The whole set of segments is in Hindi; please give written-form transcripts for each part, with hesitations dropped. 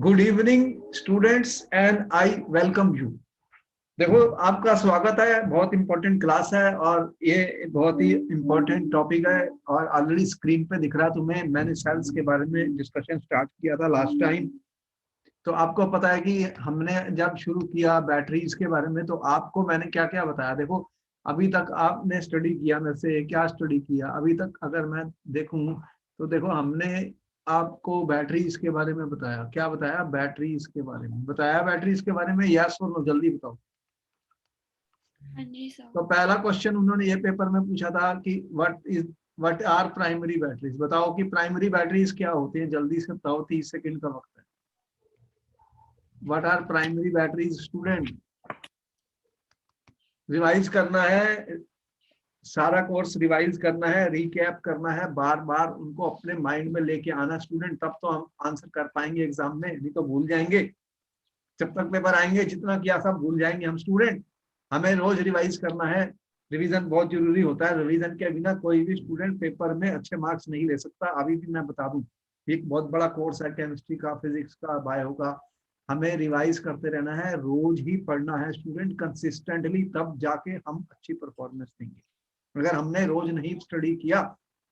Good evening students and I welcome you. देखो, आपका स्वागत है। बहुत इंपॉर्टेंट क्लास है और ये बहुत ही इंपॉर्टेंट टॉपिक है और ऑलरेडी स्क्रीन पे दिख रहा है तुम्हें। मैंने सेल्स के बारे में डिस्कशन स्टार्ट किया था लास्ट टाइम। तो आपको पता है कि हमने जब शुरू किया बैटरीज के बारे में तो आपको मैंने क्या क्या बताया। देखो, अभी तक आपने स्टडी किया, मेरे से क्या स्टडी किया अभी तक अगर मैं देखूं तो देखो, हमने आपको बैटरीज के बारे में बताया। क्या बताया? बैटरीज के बारे में बताया। बैटरीज के बारे में यस और नो, जल्दी बताओ। हाँ जी सर। तो पहला क्वेश्चन उन्होंने ये पेपर में पूछा था कि व्हाट आर प्राइमरी बैटरीज। बताओ कि प्राइमरी बैटरीज क्या होती हैं, जल्दी से बताओ, 30 सेकंड का वक्त है। What are primary batteries student? रिवाइज करना है, सारा कोर्स रिवाइज करना है, रिकैप करना है, बार बार उनको अपने माइंड में लेके आना स्टूडेंट, तब तो हम आंसर कर पाएंगे एग्जाम में, नहीं तो भूल जाएंगे। जब तक पेपर आएंगे जितना किया सब भूल जाएंगे हम स्टूडेंट। हमें रोज रिवाइज करना है। रिवीजन बहुत जरूरी होता है। रिवीजन के बिना कोई भी स्टूडेंट पेपर में अच्छे मार्क्स नहीं ले सकता। अभी भी मैं बता दूं, एक बहुत बड़ा कोर्स है केमिस्ट्री का, फिजिक्स का, बायो का। हमें रिवाइज करते रहना है, रोज ही पढ़ना है स्टूडेंट कंसिस्टेंटली, तब जाके हम अच्छी परफॉर्मेंस देंगे। अगर हमने रोज नहीं स्टडी किया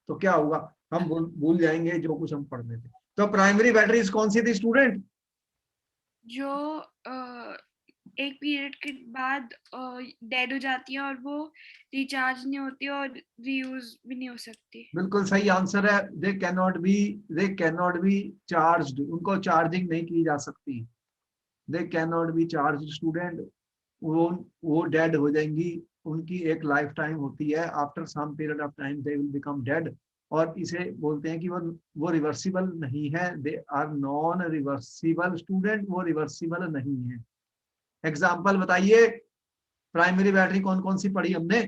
तो क्या होगा, हम भूल जाएंगे जो कुछ हम पढ़ने थे। तो प्राइमरी बैटरीज कौन सी थी स्टूडेंट? जो एक पीरियड के बाद डेड हो जाती है और वो रिचार्ज नहीं होती और रीयूज भी नहीं हो सकती। बिल्कुल सही आंसर है। They can not be charge, उनको चार्जिंग नहीं की जा सकती। They can not be charge student. वो डेड हो जाएंगी। उनकी एक लाइफ टाइम होती है, after some period of time they will become dead. और इसे बोलते हैं कि वो रिवर्सिबल नहीं है। They are non reversible student, वो रिवर्सिबल नहीं है। एग्जाम्पल बताइए, प्राइमरी बैटरी कौन कौन सी पढ़ी हमने?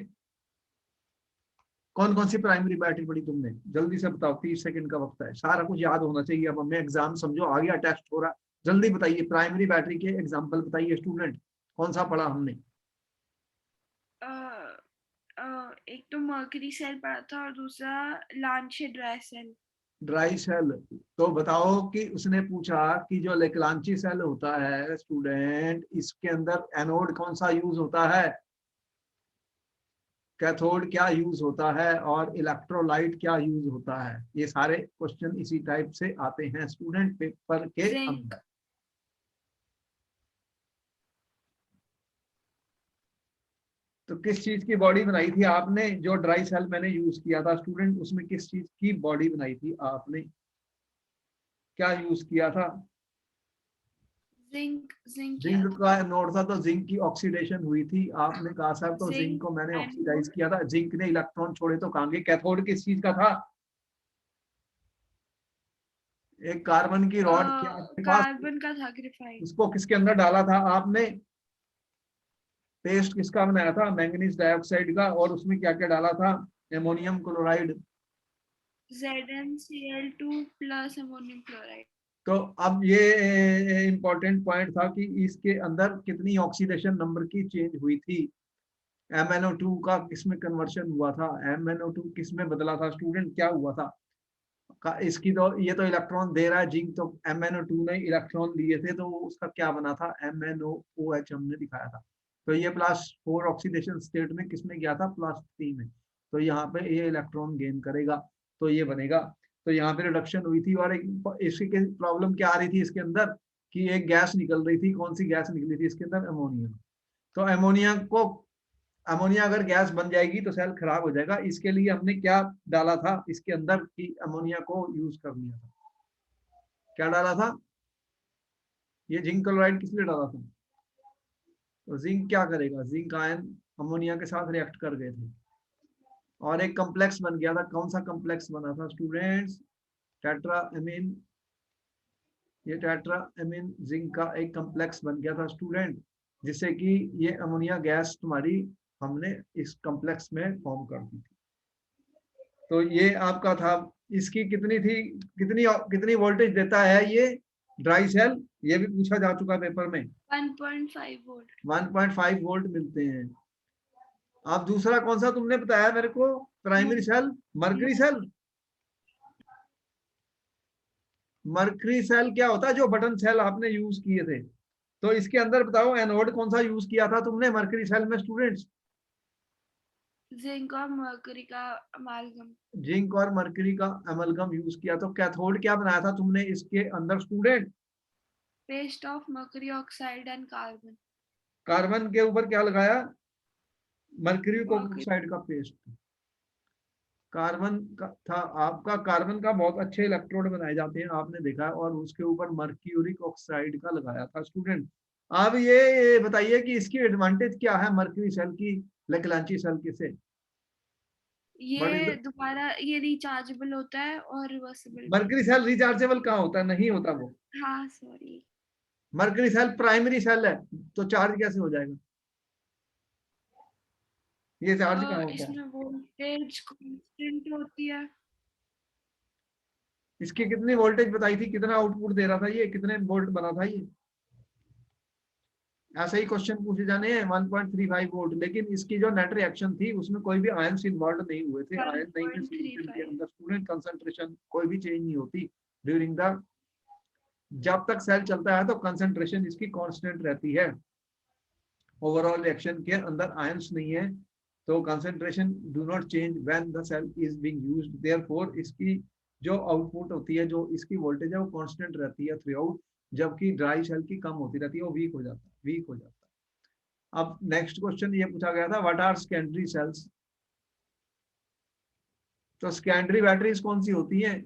कौन कौन सी प्राइमरी बैटरी पढ़ी तुमने? जल्दी से बताओ, 30 सेकंड का वक्त है। सारा कुछ याद होना चाहिए। अब हमें एग्जाम समझो आ गया, टेस्ट हो रहा है। जल्दी बताइए, प्राइमरी बैटरी के एग्जाम्पल बताइए स्टूडेंट। कौन सा पढ़ा हमने? एक तो मर्करी सेल पड़ा था और दूसरा Leclanche dry cell. Dry cell. तो बताओ कि उसने पूछा कि जो लेक्लांची सेल होता है स्टूडेंट, इसके अंदर एनोड कौन सा यूज होता है, कैथोड क्या यूज होता है और इलेक्ट्रोलाइट क्या यूज होता है। ये सारे क्वेश्चन इसी टाइप से आते हैं स्टूडेंट पेपर के जिंक। अंदर। तो किस चीज की बॉडी बनाई थी आपने? जो ड्राई सेल मैंने यूज किया था स्टूडेंट, उसमें किस चीज की बॉडी बनाई थी आपने? क्या यूज किया था? जिंक जिंक किया जिंक था। का नोड था, तो जिंक की ऑक्सीडेशन हुई थी। आपने कहा सर तो जिंक जिंक को मैंने ऑक्सीडाइज एंड किया था। जिंक ने इलेक्ट्रॉन छोड़े तो कहां गए? कैथोड किस चीज का था? एक कार्बन की रॉड थी आपके पास, कार्बन का था, ग्रेफाइट। उसको किसके अंदर डाला था आपने? पेस्ट किसका बनाया था? मैंगनीज डाइऑक्साइड का। और उसमें क्या क्या डाला था? Ammonium chloride. ZnCl2 plus ammonium chloride. तो अब ये इंपॉर्टेंट पॉइंट था कि इसके अंदर कितनी ऑक्सीडेशन नंबर की चेंज हुई थी। MnO2 का किसमें कन्वर्शन हुआ था? MnO2 किसमें बदला था स्टूडेंट? क्या हुआ था? इसकी तो ये तो इलेक्ट्रॉन दे रहा है जिंक, तो MnO2 ने इलेक्ट्रॉन लिए थे तो उसका क्या बना था? MnOOH हमने दिखाया था। तो ये +4 ऑक्सीडेशन स्टेट में किसमें गया था? +3 में। तो यहाँ पे ये इलेक्ट्रॉन गेन करेगा तो ये बनेगा। तो यहाँ पे रिडक्शन हुई थी। और एक इसकी प्रॉब्लम क्या आ रही थी इसके अंदर, कि एक गैस निकल रही थी। कौन सी गैस निकली थी इसके अंदर? अमोनिया। तो अमोनिया अगर गैस बन जाएगी तो सेल खराब हो जाएगा। इसके लिए हमने क्या डाला था इसके अंदर कि अमोनिया को यूज कर लिया था? क्या डाला था? ये जिंक क्लोराइड किस लिए डाला था? तो जिंक क्या करेगा? जिंक आयन अमोनिया के साथ रिएक्ट कर गए थे और एक कॉम्प्लेक्स बन गया था। कौन सा कॉम्प्लेक्स बना था स्टूडेंट्स? Tetra amine. ये टेट्रा एमीन जिंक का एक कॉम्प्लेक्स बन गया था स्टूडेंट, जिससे कि ये अमोनिया गैस तुम्हारी हमने इस कॉम्प्लेक्स में फॉर्म कर दी थी। तो ये आपका था। इसकी कितनी थी, कितनी कितनी वोल्टेज देता है ये ड्राई सेल? ये भी पूछा जा चुका पेपर में। 1.5 वोल्ट। 1.5 वोल्ट मिलते हैं। अब दूसरा कौन सा तुमने बताया मेरे को? Primary cell, mercury cell. Mercury cell क्या होता है? जो बटन सेल आपने यूज किए थे। तो इसके अंदर बताओ एनोड कौन सा यूज किया था तुमने मर्करी सेल में स्टूडेंट्स? जिंक और मरकरी का अमालगम। जिंक और मर्करी का अमलगम यूज किया। तो कैथोड क्या बनाया था तुमने इसके अंदर student? Paste of mercury oxide and carbon. Carbon के ऊपर क्या लगाया? Mercury mercury. ऑक्साइड का पेस्ट। कार्बन का था आपका, कार्बन का बहुत अच्छे इलेक्ट्रोड बनाए जाते हैं आपने देखा है, और उसके ऊपर मर्क्यूरिक ऑक्साइड का लगाया था स्टूडेंट। अब ये बताइए कि इसकी एडवांटेज क्या है मर्क्यूरी सेल की लेक्लांची सेल के से? व्हाट इज ये दोबारा ये रिचार्जेबल होता है और रिवर्सिबल भी। मर्क्यूरी सेल रिचार्जेबल कहाँ होता है? नहीं होता वो। हाँ sorry. Mercury cell primary cell है, तो चार्ज कैसे हो जाएगा? ये चार्ज कहाँ होता है? इसमें वोल्टेज कांस्टेंट होती है। इसकी कितनी वोल्टेज बताई थी? कितना आउटपुट दे रहा था ये? कितने वोल्ट बना था ये? ऐसे ही क्वेश्चन पूछे जाने हैं 1.35 वोल्ट। लेकिन इसकी जो नेट रिएक्शन थी उसमें कोई भी आयंस इन्वॉल्व नहीं हुए थे। आयन नहीं थे सॉल्यूशन के 1.35। अंदर। स्टूडेंट कंसंट्रेशन कोई भी चेंज नहीं होती ड्यूरिंग द, जब तक सेल चलता है तो कंसंट्रेशन इसकी कांस्टेंट रहती है। ओवरऑल रिएक्शन के अंदर आयंस नहीं है, तो concentration do not change when the cell is being used. Therefore इसकी जो आउटपुट होती है, जो इसकी वोल्टेज है, वो कांस्टेंट रहती है थ्रू आउट। जबकि ड्राई सेल की कम होती रहती है, वो वीक हो जाता है, वीक हो जाता है। अब नेक्स्ट क्वेश्चन ये पूछा गया था, व्हाट आर सेकेंडरी सेल्स? तो सेकेंडरी बैटरीज कौन सी होती हैं?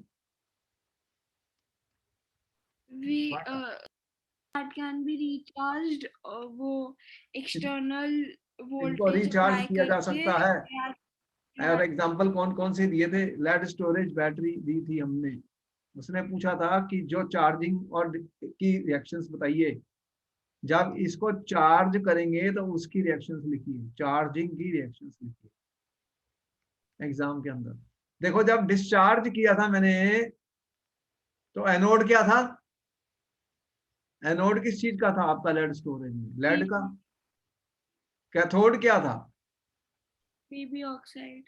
We that can be recharged. वो एक्सटर्नल इनको वोल्टेज रिचार्ज अप्लाई किया जा करके सकता है। और या एग्जांपल कौन कौन से दिए थे? लेड स्टोरेज बैटरी दी थी हमने। उसने पूछा था कि जो चार्जिंग और की रिएक्शंस बताइए। जब इसको चार्ज करेंगे तो उसकी रिएक्शंस लिखिए, चार्जिंग की रिएक्शंस लिखिए एग्जाम के अंदर। देखो जब डिस्चार्ज किया था मैंने, तो एनोड क्या था? एनोड किस चीज का था आपका लेड स्टोरेज में? लेड का। कैथोड क्या था? P B oxide.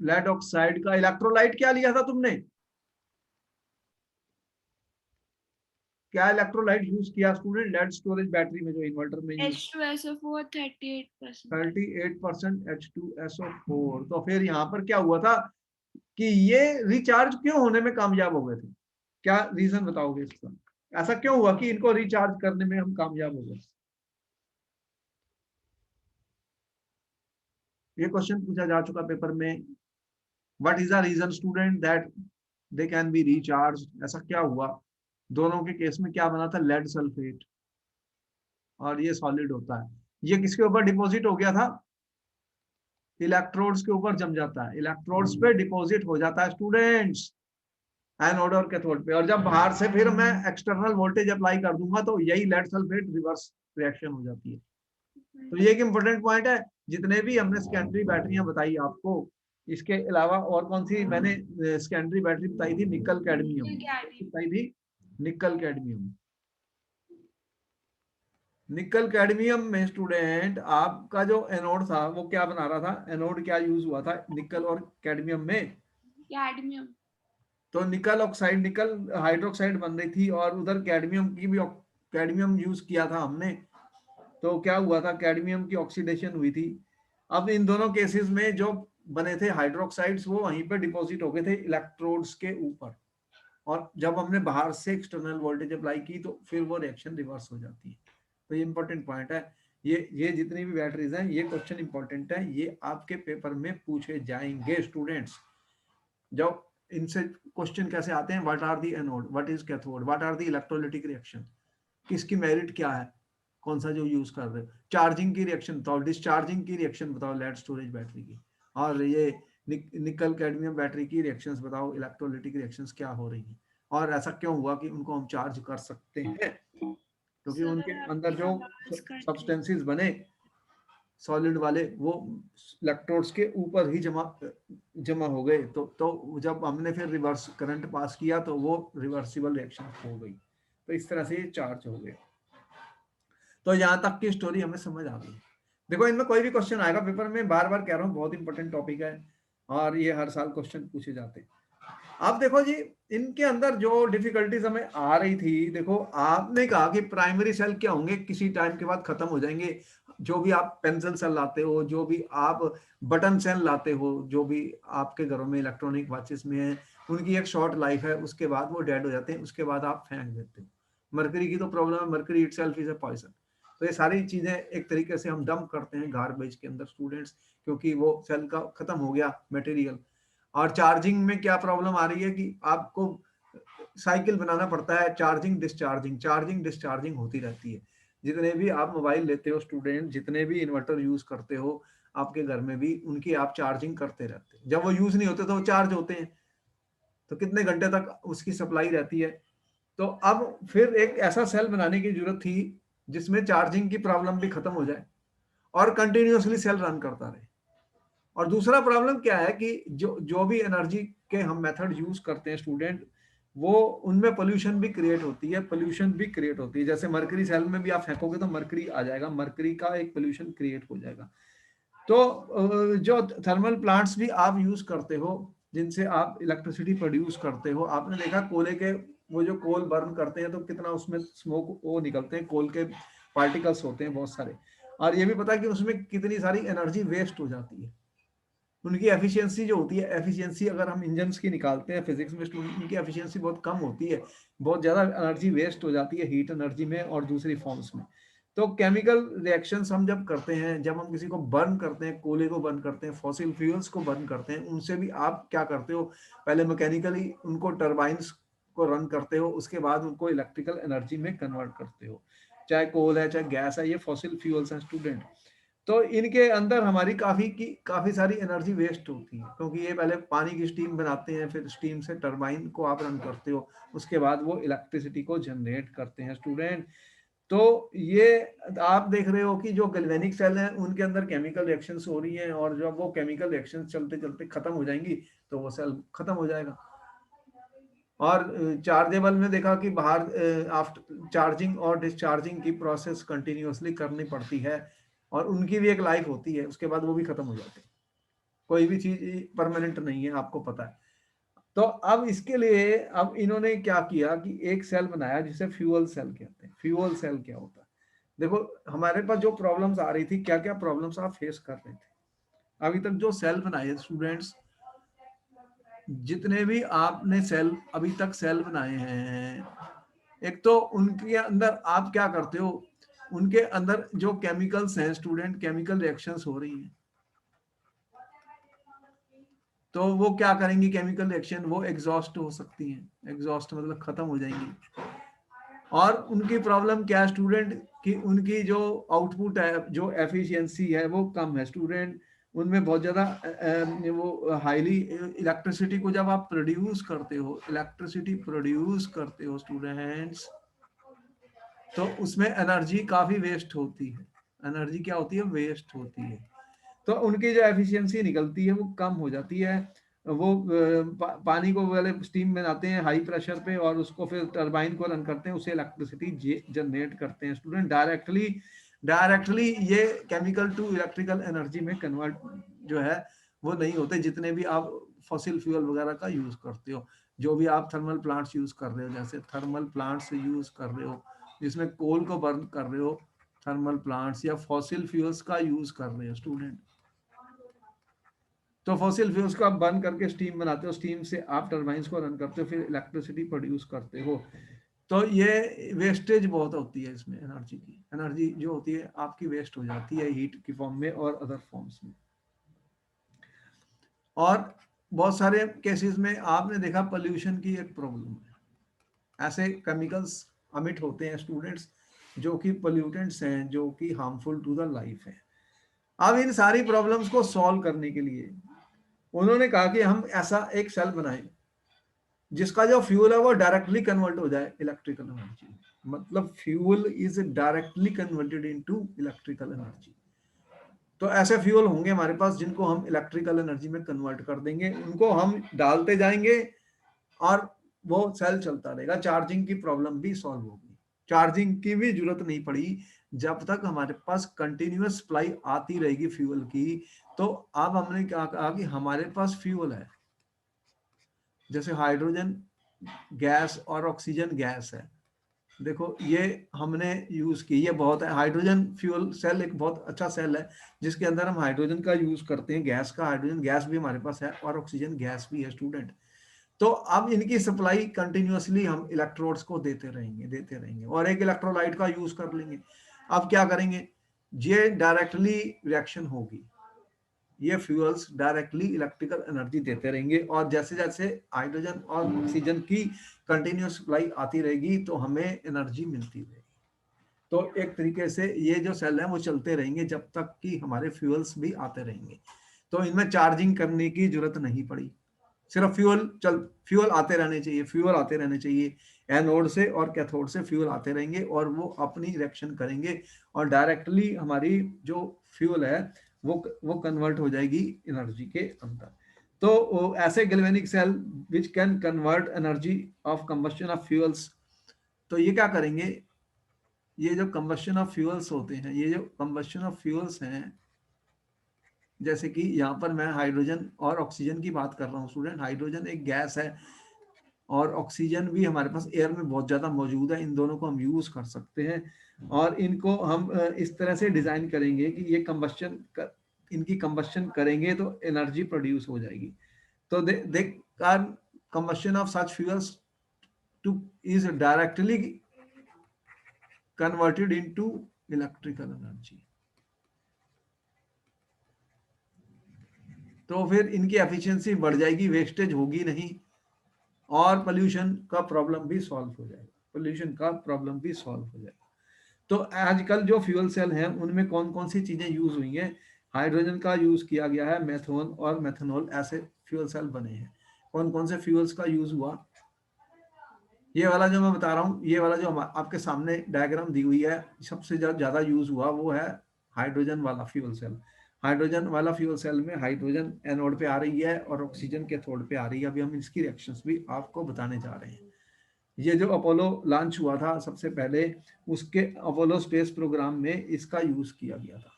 लेड ऑक्साइड का। इलेक्ट्रोलाइट क्या लिया था तुमने? क्या इलेक्ट्रोलाइट यूज किया स्टूडेंट लेड स्टोरेज बैटरी में, जो इन्वर्टर में यूज? H2SO4 38%। 38% H2SO4। तो फिर यहाँ पर क्या हुआ था कि ये रिचार्ज क्यों होने में कामयाब हो गए थे? क्या रीजन बताओगे इसका? ऐसा क्यों हुआ कि इनको रिचार्ज करने में हम कामयाब हो गए? ये क्वेश्चन पूछा जा चुका पेपर में। What is the reason student that they can be recharge? ऐसा क्या हुआ? दोनों के केस में क्या बना था? लेड सल्फेट, और ये सॉलिड होता है। ये किसके ऊपर डिपॉजिट हो गया था? इलेक्ट्रोड्स के ऊपर जम जाता है, इलेक्ट्रोड्स पे डिपॉजिट हो जाता है स्टूडेंट्स, एनोड और कैथोड पे। और जब बाहर से फिर मैं एक्सटर्नल वोल्टेज अप्लाई कर दूंगा तो यही लेड सल्फेट रिवर्स रिएक्शन हो जाती है। तो ये एक इंपॉर्टेंट पॉइंट है। जितने भी हमने सेकेंडरी बैटरियां बताई आपको, इसके अलावा और कौन सी मैंने सेकेंडरी बैटरी बताई थी? निकल कैडमियम बताई थी। निकल कैडमियम। निकल कैडमियम में स्टूडेंट आपका जो एनोड था वो क्या बना रहा था? एनोड क्या यूज हुआ था निकल और कैडमियम में? कैडमियम। तो निकल ऑक्साइड, निकल हाइड्रोक्साइड बन रही थी, और उधर कैडमियम की भी, कैडमियम यूज किया था हमने। तो क्या हुआ था? कैडमियम की ऑक्सीडेशन हुई थी। अब इन दोनों केसेस में जो बने थे हाइड्रोक्साइड्स, वो वहीं पे डिपॉजिट हो गए थे इलेक्ट्रोड्स के ऊपर। और जब हमने बाहर से एक्सटर्नल वोल्टेज अप्लाई की तो फिर वो रिएक्शन रिवर्स हो जाती है। तो ये इंपॉर्टेंट पॉइंट है। ये जितनी भी बैटरीज हैं, ये क्वेश्चन इंपॉर्टेंट है, ये आपके पेपर में पूछे जाएंगे स्टूडेंट्स। जब इनसे क्वेश्चन कैसे आते हैं? What are the anode, what is cathode, what are the electrolytic reaction, किसकी मेरिट क्या है, कौन सा जो यूज कर रहे हो, चार्जिंग की रिएक्शन बताओ, डिस्चार्जिंग की रिएक्शन बताओ लेड स्टोरेज बैटरी की, और ये निकल कैडमियम बैटरी की रिएक्शंस बताओ, इलेक्ट्रोलिटिक रिएक्शंस क्या हो रही हैं, और ऐसा क्यों हुआ कि उनको हम चार्ज कर सकते हैं? क्योंकि उनके सर अंदर आपकी जो आवाज कट रही है। सब्सटेंसेस बने सॉलिड वाले, वो इलेक्ट्रोड्स के ऊपर ही जमा हो गए। तो जब हमने फिर रिवर्स करंट पास किया तो वो रिवर्सिबल रिएक्शन हो गई। तो इस तरह से ये चार्ज हो गए। तो यहाँ तक की स्टोरी हमें समझ आ गई। देखो इनमें कोई भी क्वेश्चन आएगा पेपर में, बार बार कह रहा हूँ, बहुत इंपॉर्टेंट टॉपिक है और ये हर साल क्वेश्चन पूछे जाते हैं। अब देखो जी, इनके अंदर जो डिफिकल्टीज हमें आ रही थी, देखो आपने कहा कि प्राइमरी सेल क्या होंगे, किसी टाइम के बाद खत्म हो जाएंगे। जो भी आप पेंसिल सेल लाते हो, जो भी आप बटन सेल लाते हो, जो भी आपके घरों में इलेक्ट्रॉनिक वॉचेस में है, उनकी एक शॉर्ट लाइफ है, उसके बाद वो डेड हो जाते हैं, उसके बाद आप फेंक देते हो। मरकरी की तो प्रॉब्लम है, mercury itself is a poison. तो ये सारी चीजें एक तरीके से हम डंप करते हैं गार्बेज के अंदर स्टूडेंट्स, क्योंकि वो सेल का खत्म हो गया मटेरियल। और चार्जिंग में क्या प्रॉब्लम आ रही है कि आपको साइकिल बनाना पड़ता है, चार्जिंग डिस्चार्जिंग होती रहती है। जितने भी आप मोबाइल लेते हो स्टूडेंट, जितने भी इन्वर्टर यूज करते हो आपके घर में भी, उनकी आप चार्जिंग करते रहते हैं। जब वो यूज नहीं होते तो वो चार्ज होते हैं, तो कितने घंटे तक उसकी सप्लाई रहती है। तो अब फिर एक ऐसा सेल बनाने की जरूरत थी जिसमें चार्जिंग की प्रॉब्लम भी खत्म हो जाए और कंटिन्यूअसली सेल रन करता रहे। और दूसरा प्रॉब्लम क्या है कि जो जो भी एनर्जी के हम मेथड यूज करते हैं स्टूडेंट, वो उनमें पोल्यूशन भी क्रिएट होती है, जैसे मरकरी सेल में भी आप फेंकोगे तो मरकरी आ जाएगा, मरकरी का एक पोल्यूशन क्रिएट हो जाएगा। तो जो थर्मल प्लांट्स भी आप यूज करते हो, जिनसे आप इलेक्ट्रिसिटी प्रोड्यूस करते हो, आपने देखा कोयले के, वो जो कोल बर्न करते हैं तो कितना उसमें स्मोक वो निकलते हैं, कोल के पार्टिकल्स होते हैं बहुत सारे। और ये भी पता है कि उसमें कितनी सारी एनर्जी वेस्ट हो जाती है। उनकी एफिशिएंसी जो होती है, एफिशिएंसी अगर हम इंजन की निकालते हैं फिजिक्स में स्टूडेंट, उनकी एफिशिएंसी बहुत कम होती है, बहुत ज़्यादा एनर्जी वेस्ट हो जाती है हीट एनर्जी में और दूसरी फॉर्म्स में। तो केमिकल रिएक्शंस हम जब करते हैं, जब हम किसी को बर्न करते हैं, कोयले को बर्न करते हैं, फॉसिल फ्यूल्स को बर्न करते हैं, उनसे भी आप क्या करते हो, पहले मैकेनिकली उनको टर्बाइंस को रन करते हो, उसके बाद उनको इलेक्ट्रिकल एनर्जी में कन्वर्ट करते हो। चाहे कोल है चाहे गैस है, ये फॉसिल फ्यूल्स हैं स्टूडेंट। तो इनके अंदर हमारी काफी सारी एनर्जी वेस्ट होती है, क्योंकि ये पहले पानी की स्टीम बनाते हैं, फिर स्टीम से टरबाइन को आप रन करते हो, उसके बाद वो इलेक्ट्रिसिटी को जनरेट करते हैं स्टूडेंट। तो ये आप देख रहे हो कि जो गैल्वेनिक सेल हैं उनके अंदर केमिकल रिएक्शंस हो रही हैं, और जब वो केमिकल रिएक्शंस चलते चलते खत्म हो जाएंगी तो वो सेल खत्म हो जाएगा। और चार्जेबल में देखा कि बाहर आफ्टर चार्जिंग और डिस्चार्जिंग की प्रोसेस कंटिन्यूअसली करनी पड़ती है, और उनकी भी एक लाइफ होती है, उसके बाद वो भी खत्म हो जाते हैं। कोई भी चीज परमानेंट नहीं है, आपको पता है। तो अब इसके लिए अब इन्होंने क्या किया कि एक सेल बनाया जिसे फ्यूअल सेल कहते हैं। फ्यूअल सेल क्या होता है, देखो हमारे पास जो प्रॉब्लम्स आ रही थी, क्या क्या प्रॉब्लम्स आप फेस कर रहे थे अभी तक जो सेल बनाए स्टूडेंट्स, जितने भी आपने सेल अभी तक सेल बनाए हैं, एक तो उनके अंदर आप क्या करते हो, उनके अंदर जो केमिकल्स हैं स्टूडेंट, केमिकल रिएक्शंस हो रही हैं, तो वो क्या करेंगी, केमिकल रिएक्शन वो एग्जॉस्ट हो सकती हैं, एग्जॉस्ट मतलब खत्म हो जाएंगी। और उनकी प्रॉब्लम क्या है स्टूडेंट, कि उनकी जो आउटपुट है, जो एफिशिएंसी है वो कम है स्टूडेंट। उनमें बहुत ज़्यादा वो हाईली इलेक्ट्रिसिटी को जब आप प्रोड्यूस करते हो, स्टूडेंट्स, तो उसमें एनर्जी काफ़ी वेस्ट होती है। एनर्जी क्या होती है, वेस्ट होती है। तो उनकी जो एफिशिएंसी निकलती है वो कम हो जाती है। वो पानी को पहले स्टीम बनाते हैं हाई प्रेशर पे, और उसको फिर टरबाइन को रन करते हैं, उससे इलेक्ट्रिसिटी जनरेट करते हैं स्टूडेंट। डायरेक्टली ये केमिकल टू इलेक्ट्रिकल एनर्जी में कन्वर्ट जो है वो नहीं होते, जितने भी आप फॉसिल फ्यूल वगैरह का यूज करते हो, जो भी आप थर्मल प्लांट्स यूज कर रहे हो, जैसे थर्मल प्लांट्स यूज कर रहे हो जिसमें कोल को बर्न कर रहे हो, थर्मल प्लांट्स या फॉसिल फ्यूल्स का यूज कर रहे हो स्टूडेंट। तो फॉसिल फ्यूल्स को आप बर्न करके स्टीम बनाते हो, स्टीम से आप टरबाइंस को रन करते हो, फिर इलेक्ट्रिसिटी प्रोड्यूस करते हो। तो ये वेस्टेज बहुत होती है इसमें, एनर्जी की, एनर्जी जो होती है आपकी वेस्ट हो जाती है हीट की फॉर्म में और अदर फॉर्म्स में। और बहुत सारे केसेस में आपने देखा पोल्यूशन की एक प्रॉब्लम है, ऐसे केमिकल्स अमिट होते हैं स्टूडेंट्स जो कि पोल्यूटेंट्स हैं, जो कि हार्मफुल टू द लाइफ है। अब इन सारी प्रॉब्लम्स को सॉल्व करने के लिए उन्होंने कहा कि हम ऐसा एक सेल बनाएं जिसका जो फ्यूल है वो डायरेक्टली कन्वर्ट हो जाए इलेक्ट्रिकल एनर्जी, मतलब fuel is directly converted into electrical energy. तो ऐसे फ्यूल होंगे हमारे पास जिनको हम इलेक्ट्रिकल एनर्जी में कन्वर्ट कर देंगे, उनको हम डालते जाएंगे और वो सेल चलता रहेगा, चार्जिंग की प्रॉब्लम भी सॉल्व होगी, चार्जिंग की भी जरूरत नहीं पड़ी जब तक हमारे पास कंटिन्यूअस सप्लाई आती रहेगी फ्यूल की। तो अब हमने क्या कहा कि हमारे पास फ्यूल है जैसे हाइड्रोजन गैस और ऑक्सीजन गैस है, देखो ये हमने यूज की, ये बहुत है। हाइड्रोजन फ्यूल सेल एक बहुत अच्छा सेल है जिसके अंदर हम हाइड्रोजन का यूज करते हैं, गैस का, हाइड्रोजन गैस भी हमारे पास है और ऑक्सीजन गैस भी है स्टूडेंट। तो अब इनकी सप्लाई कंटिन्यूअसली हम इलेक्ट्रोड्स को देते रहेंगे और एक इलेक्ट्रोलाइट का यूज कर लेंगे। अब क्या करेंगे, ये डायरेक्टली रिएक्शन होगी, ये फ्यूल्स डायरेक्टली इलेक्ट्रिकल एनर्जी देते रहेंगे और जैसे जैसे हाइड्रोजन और ऑक्सीजन की कंटिन्यूस सप्लाई आती रहेगी तो हमें एनर्जी मिलती रहेगी। तो एक तरीके से ये जो सेल है वो चलते रहेंगे जब तक कि हमारे फ्यूल्स भी आते रहेंगे। तो इनमें चार्जिंग करने की जरूरत नहीं पड़ी, सिर्फ फ्यूल आते रहने चाहिए, फ्यूल आते रहने चाहिए, एनोड से और कैथोड से फ्यूल आते रहेंगे और वो अपनी रिएक्शन करेंगे और डायरेक्टली हमारी जो फ्यूल है वो कन्वर्ट हो जाएगी एनर्जी के अंदर। तो ऐसे galvanic cell which can convert energy of combustion of fuels, तो ये क्या करेंगे, ये जो कंबस्शन ऑफ फ्यूल्स होते हैं, ये जो कंबस्शन ऑफ फ्यूल्स हैं, जैसे कि यहाँ पर मैं हाइड्रोजन और ऑक्सीजन की बात कर रहा हूँ स्टूडेंट, हाइड्रोजन एक गैस है और ऑक्सीजन भी हमारे पास एयर में बहुत ज़्यादा मौजूद है, इन दोनों को हम यूज़ कर सकते हैं और इनको हम इस तरह से डिज़ाइन करेंगे कि ये इनकी कंबस्शन करेंगे तो एनर्जी प्रोड्यूस हो जाएगी। तो they can combustion of such fuels two is directly converted into electrical energy. तो फिर इनकी एफिशिएंसी बढ़ जाएगी, वेस्टेज होगी नहीं और पोल्यूशन का प्रॉब्लम भी सॉल्व हो जाएगा, पोल्यूशन का प्रॉब्लम भी सॉल्व हो जाएगा। तो आजकल जो फ्यूल सेल हैं उनमें कौन कौन सी चीजें यूज हुई हैं, हाइड्रोजन का यूज किया गया है, मेथनॉल और मेथनॉल ऐसे फ्यूल सेल बने हैं। कौन कौन से फ्यूल्स का यूज हुआ, ये वाला जो मैं बता रहा हूँ, ये वाला जो आपके सामने डायग्राम दी हुई है, सबसे ज्यादा यूज हुआ वो है हाइड्रोजन वाला फ्यूल सेल। हाइड्रोजन वाला फ्यूल सेल में हाइड्रोजन एनोड पे आ रही है और ऑक्सीजन कैथोड पे आ रही है। अभी हम इसकी रिएक्शंस भी आपको बताने जा रहे हैं। ये जो अपोलो लॉन्च हुआ था सबसे पहले, उसके अपोलो स्पेस प्रोग्राम में इसका यूज किया गया था।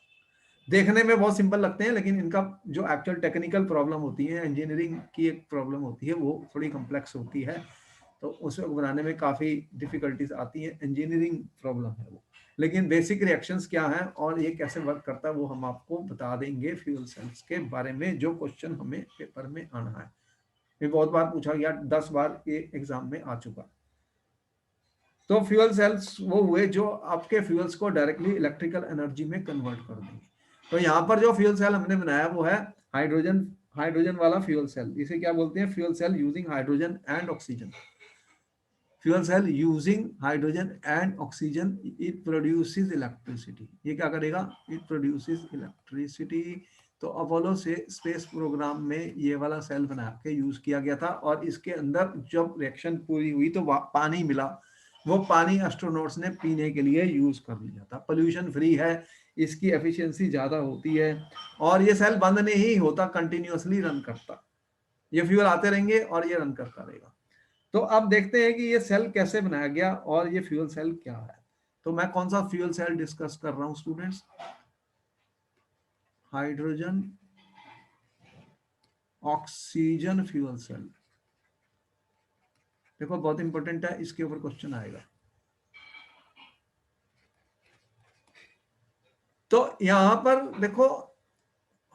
देखने में बहुत सिंपल लगते हैं लेकिन इनका जो एक्चुअल टेक्निकल प्रॉब्लम होती है, इंजीनियरिंग की एक प्रॉब्लम होती है, वो थोड़ी कॉम्प्लेक्स होती है, तो उसको बनाने में काफ़ी डिफिकल्टीज आती हैं, इंजीनियरिंग प्रॉब्लम है वो। लेकिन बेसिक रिएक्शंस क्या है और ये कैसे वर्क करता है वो हम आपको बता देंगे फ्यूल सेल्स के बारे में, जो क्वेश्चन हमें पेपर में आना है। ये बहुत बार पूछा गया, 10 बार ये एग्जाम में आ चुका। तो फ्यूल सेल्स वो हुए जो आपके फ्यूल्स को डायरेक्टली इलेक्ट्रिकल एनर्जी में कन्वर्ट कर देंगे। तो यहाँ पर जो फ्यूल सेल हमने बनाया वो है हाइड्रोजन वाला फ्यूल सेल। इसे क्या बोलते हैं, fuel cell using hydrogen and oxygen. Fuel cell using hydrogen and oxygen, it produces electricity. ये क्या करेगा, इट प्रोड्यूसेस इलेक्ट्रिसिटी। तो अपोलो से स्पेस प्रोग्राम में ये वाला सेल बना के यूज किया गया था और इसके अंदर जब रिएक्शन पूरी हुई तो पानी मिला, वो पानी एस्ट्रोनॉट्स ने पीने के लिए यूज कर लिया था। पोल्यूशन फ्री है, इसकी एफिशिएंसी ज्यादा होती है और ये सेल बंद नहीं होता, कंटिन्यूअसली रन करता, ये फ्यूल आते रहेंगे और ये रन करता रहेगा। तो अब देखते हैं कि ये सेल कैसे बनाया गया और ये फ्यूल सेल क्या है। तो मैं कौन सा फ्यूल सेल डिस्कस कर रहा हूं students, hydrogen oxygen fuel cell. देखो बहुत इंपॉर्टेंट है, इसके ऊपर क्वेश्चन आएगा। तो यहां पर देखो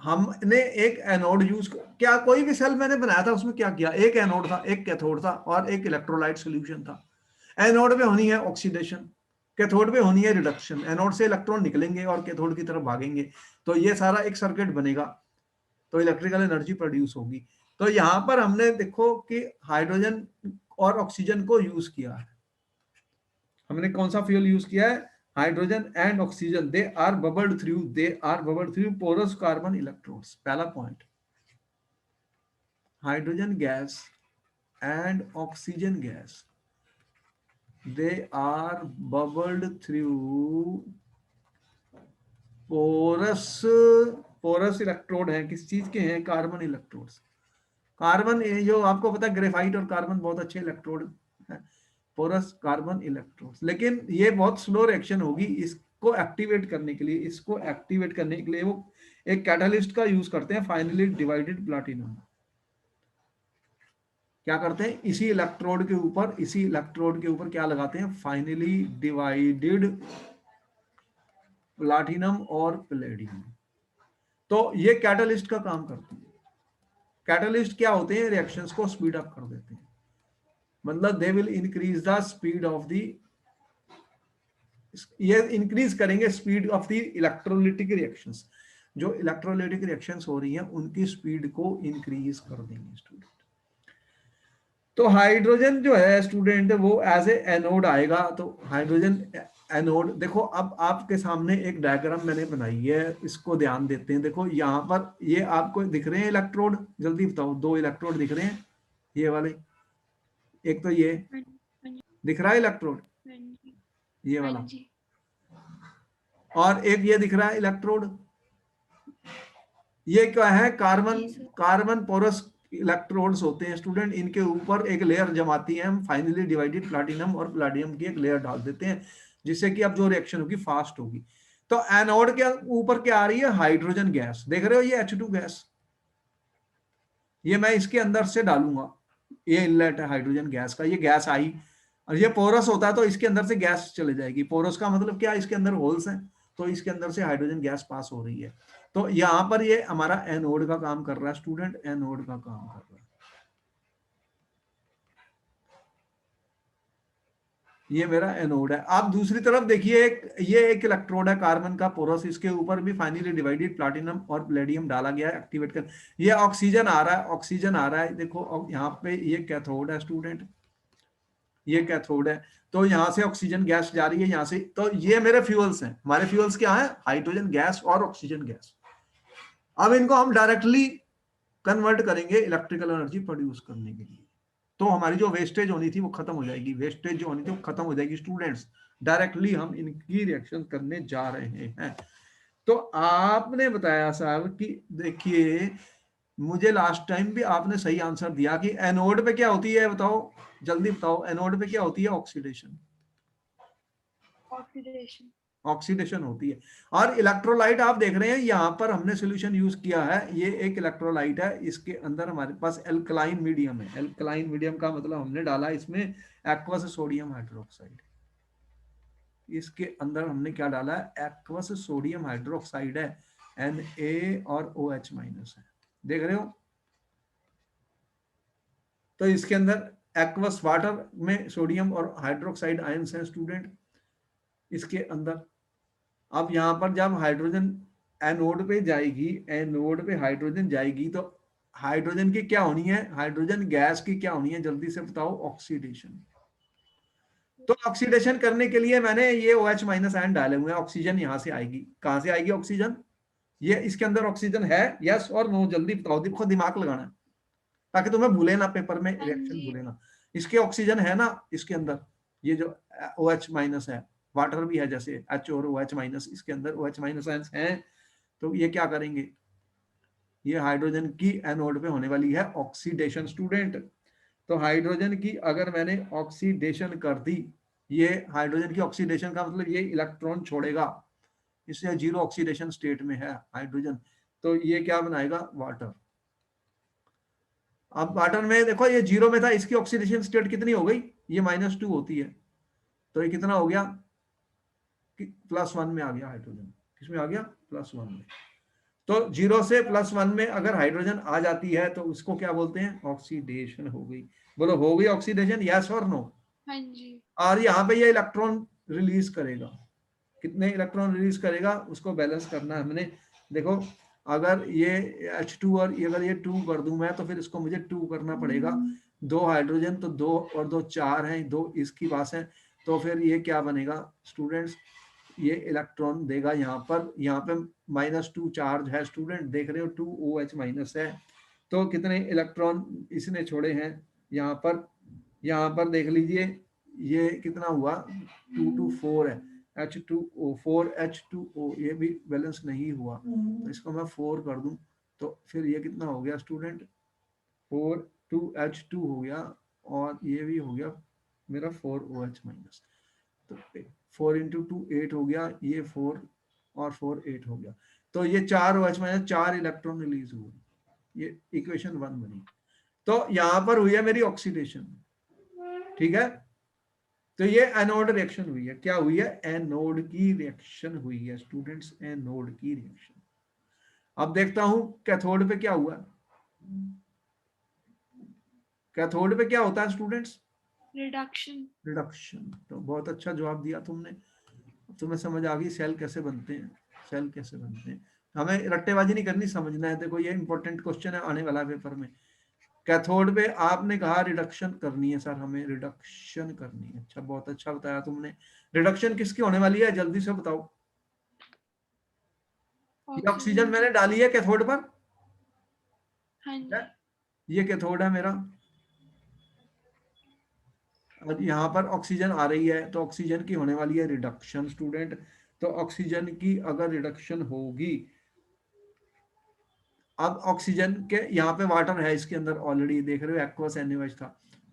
हमने एक एनोड यूज क्या, कोई भी सेल मैंने बनाया था उसमें क्या किया, एक एनोड था, एक कैथोड था और एक इलेक्ट्रोलाइट सोल्यूशन था। एनोड पे होनी है ऑक्सीडेशन, कैथोड पे होनी है रिडक्शन। एनोड से इलेक्ट्रॉन निकलेंगे और कैथोड की तरफ भागेंगे, तो ये सारा एक सर्किट बनेगा, तो इलेक्ट्रिकल एनर्जी प्रोड्यूस होगी। तो यहाँ पर हमने देखो कि हाइड्रोजन और ऑक्सीजन को यूज किया है। हमने कौन सा फ्यूल यूज किया है, hydrogen and oxygen, they are bubbled through porous carbon electrodes. पहला point, hydrogen gas and oxygen gas, they are bubbled through porous electrode है, किस चीज के हैं, कार्बन इलेक्ट्रोड्स। कार्बन जो आपको पता है ग्रेफाइट और कार्बन बहुत अच्छे इलेक्ट्रोड है, पोरस कार्बन इलेक्ट्रोड्स। लेकिन ये बहुत स्लो रिएक्शन होगी, इसको एक्टिवेट करने के लिए वो एक कैटालिस्ट का यूज करते हैं, फाइनली डिवाइडेड प्लैटिनम। क्या करते हैं, इसी इलेक्ट्रोड के ऊपर क्या लगाते हैं, फाइनली डिवाइडेड प्लाटिनम और प्लेडियम। तो ये कैटलिस्ट का काम करते हैं। कैटलिस्ट क्या होते हैं, रिएक्शंस को स्पीड अप कर देते हैं, मतलब they will increase the speed of the, ये इंक्रीज करेंगे speed of the electrolytic reactions. जो इलेक्ट्रोलिटिक रिएक्शंस हो रही हैं उनकी स्पीड को इंक्रीज कर देंगे स्टूडेंट। तो हाइड्रोजन जो है स्टूडेंट वो एज ए एनोड आएगा। तो हाइड्रोजन एनोड, देखो अब आपके सामने एक डायग्राम मैंने बनाई है, इसको ध्यान देते हैं। देखो यहाँ पर ये आपको दिख रहे हैं इलेक्ट्रोड, जल्दी बताओ, 2 इलेक्ट्रोड दिख रहे हैं ये वाले, एक तो ये दिख रहा है इलेक्ट्रोड ये वाला, और एक ये दिख रहा है इलेक्ट्रोड, ये क्या है, कार्बन पोरस इलेक्ट्रोड्स होते हैं स्टूडेंट। इनके ऊपर एक लेयर जमाती है हम, फाइनली डिवाइडेड प्लैटिनम और प्लैटिनम की एक लेयर डाल देते हैं, जिससे कि अब जो रिएक्शन होगी फास्ट होगी। तो एनोड के ऊपर क्या आ रही है, हाइड्रोजन गैस, देख रहे हो ये H2 गैस, ये मैं इसके अंदर से डालूंगा, ये इनलेट है हाइड्रोजन गैस का, ये गैस आई, और ये पोरस होता है तो इसके अंदर से गैस चले जाएगी। पोरस का मतलब क्या, इसके अंदर होल्स हैं, तो इसके अंदर से हाइड्रोजन गैस पास हो रही है। तो यहां पर ये हमारा एनोड का काम कर रहा है स्टूडेंट, एनोड का काम कर रहा है। ये मेरा एनोड है। आप दूसरी तरफ देखिए, ये एक इलेक्ट्रोड है कार्बन का पोरस, इसके ऊपर भी फाइनली डिवाइडेड प्लैटिनम और प्लेडियम डाला गया है एक्टिवेट कर। ये ऑक्सीजन आ रहा है, ऑक्सीजन आ रहा है, देखो यहाँ पे ये कैथोड है स्टूडेंट, ये कैथोड है। तो यहाँ से ऑक्सीजन गैस जा रही है यहाँ से, तो ये मेरे फ्यूल्स हैं। हमारे फ्यूल्स क्या है, हाइड्रोजन गैस और ऑक्सीजन गैस। अब इनको हम डायरेक्टली कन्वर्ट करेंगे इलेक्ट्रिकल एनर्जी प्रोड्यूस करने के लिए। तो हमारी जो वेस्टेज होनी थी वो खत्म हो जाएगी, वेस्टेज जो होनी थी वो खत्म हो जाएगी स्टूडेंट्स। डायरेक्टली हम इनकी रिएक्शन करने जा रहे हैं। तो आपने बताया साहब कि देखिए, मुझे लास्ट टाइम भी आपने सही आंसर दिया कि एनोड पे क्या होती है, बताओ जल्दी बताओ, एनोड पे क्या होती है, ऑक्सीडेशन, ऑक्सीडेशन ऑक्सीडेशन होती है। और इलेक्ट्रोलाइट आप देख रहे हैं यहाँ पर हमने सोल्यूशन यूज किया है, ये एक इलेक्ट्रोलाइट है, इसके अंदर हमारे पास एल्कलाइन मीडियम है। एल्कलाइन मीडियम का मतलब हमने डाला इसमें एक्वस सोडियम हाइड्रोक्साइड, इसके अंदर हमने क्या डाला है, एक्वस सोडियम हाइड्रोक्साइड है, Na और OH माइनस है, देख रहे हो। तो इसके अंदर एक्वस वाटर में सोडियम और हाइड्रोक्साइड आयंस हैं स्टूडेंट इसके अंदर। अब यहाँ पर जब हाइड्रोजन एनोड पे जाएगी, एनोड पे हाइड्रोजन जाएगी, तो हाइड्रोजन की क्या होनी है, हाइड्रोजन गैस की क्या होनी है, जल्दी से बताओ, ऑक्सीडेशन। तो ऑक्सीडेशन करने के लिए मैंने ये OH माइनस आयन डाले हुए हैं, ऑक्सीजन यहाँ से आएगी, कहाँ से आएगी ऑक्सीजन, ये इसके अंदर ऑक्सीजन है, यस और नो, जल्दी बताओ, देखो दिमाग लगाना है ताकि तुम्हें भूले ना, पेपर में रिएक्शन भूले ना। इसके ऑक्सीजन है ना इसके अंदर, ये जो OH माइनस है, वाटर भी है जैसे H और OH माइनस, इसके अंदर OH माइनस आयंस हैं। तो ये क्या करेंगे, ये हाइड्रोजन की एनोड पे होने वाली है ऑक्सीडेशन स्टूडेंट। तो हाइड्रोजन की अगर मैंने ऑक्सीडेशन कर दी, ये हाइड्रोजन की ऑक्सीडेशन का मतलब ये इलेक्ट्रॉन छोड़ेगा, इससे जीरो ऑक्सीडेशन स्टेट में है हाइड्रोजन, तो ये क्या बनाएगा, वाटर। अब वाटर में देखो ये जीरो में था, इसकी ऑक्सीडेशन स्टेट कितनी हो गई, ये -2 होती है, तो ये कितना हो गया, +1 में आ गया हाइड्रोजन, किसमें आ गया, +1 में। तो 0 से +1 में अगर हाइड्रोजन आ जाती है तो उसको क्या बोलते हैं, ऑक्सीडेशन हो गई। बोलो हो गई ऑक्सीडेशन, यस और नो। हाँ जी। और यहाँ पे ये इलेक्ट्रॉन रिलीज करेगा, कितने इलेक्ट्रॉन रिलीज करेगा, उसको बैलेंस करना है हमने। देखो अगर ये H2 और अगर ये 2 कर दूं मैं, तो फिर इसको मुझे 2 करना पड़ेगा। 2 हाइड्रोजन तो 2 और 2 4 हैं, 2 इसकी पास है, तो फिर ये क्या बनेगा स्टूडेंट्स, ये इलेक्ट्रॉन देगा यहाँ पर, यहाँ पे -2 चार्ज है स्टूडेंट, देख रहे हो 2 OH माइनस है। तो कितने इलेक्ट्रॉन इसने छोड़े हैं यहाँ पर देख लीजिए, ये कितना हुआ, 2 to 4 है, H2O 4H2O, ये भी बैलेंस नहीं हुआ, तो इसको मैं 4 कर दूं, तो फिर ये कितना हो गया स्टूडेंट, 4 2H2 हो गया, और ये भी हो गया मेरा 4OH माइनस। तो 4 इंटू 2 8 हो गया, ये 4 और 4 8 हो गया, तो ये 4 OH माइनस 4 इलेक्ट्रॉन रिलीज हुए, ये इक्वेशन 1 बनी। तो यहां पर हुई है मेरी ऑक्सीडेशन, ठीक है। तो ये एनोड रिएक्शन हुई है, क्या हुई है, एनोड की रिएक्शन हुई है स्टूडेंट्स, एनोड की रिएक्शन। अब देखता हूं कैथोड पे क्या हुआ। कैथोड पे क्या होता है स्टूडेंट्स, रिडक्शन। रिडक्शन। तो बहुत अच्छा जवाब दिया तुमने, तुम्हें समझ आ गई सेल कैसे बनते हैं, सेल कैसे बनते हैं। हमें रट्टेबाजी नहीं करनी, समझना है। देखो ये इंपॉर्टेंट क्वेश्चन है आने वाला पेपर में। कैथोड पे आपने कहा रिडक्शन करनी है सर, हमें रिडक्शन करनी है। अच्छा, बहुत अच्छा बताया तुमने। रिडक्शन किसकी होने वाली है, जल्दी से बताओ। ये ऑक्सीजन ऑक्सीजन की। मैंने डाली है कैथोड पर, हाँ है? जी। ये कैथोड है मेरा, और यहाँ पर ऑक्सीजन आ रही है, तो ऑक्सीजन की होने वाली है रिडक्शन स्टूडेंट। तो ऑक्सीजन की अगर रिडक्शन होगी, अब ऑक्सीजन के यहाँ पे वाटर है इसके अंदर ऑलरेडी, देख रहे हो एक्वस NaOH था।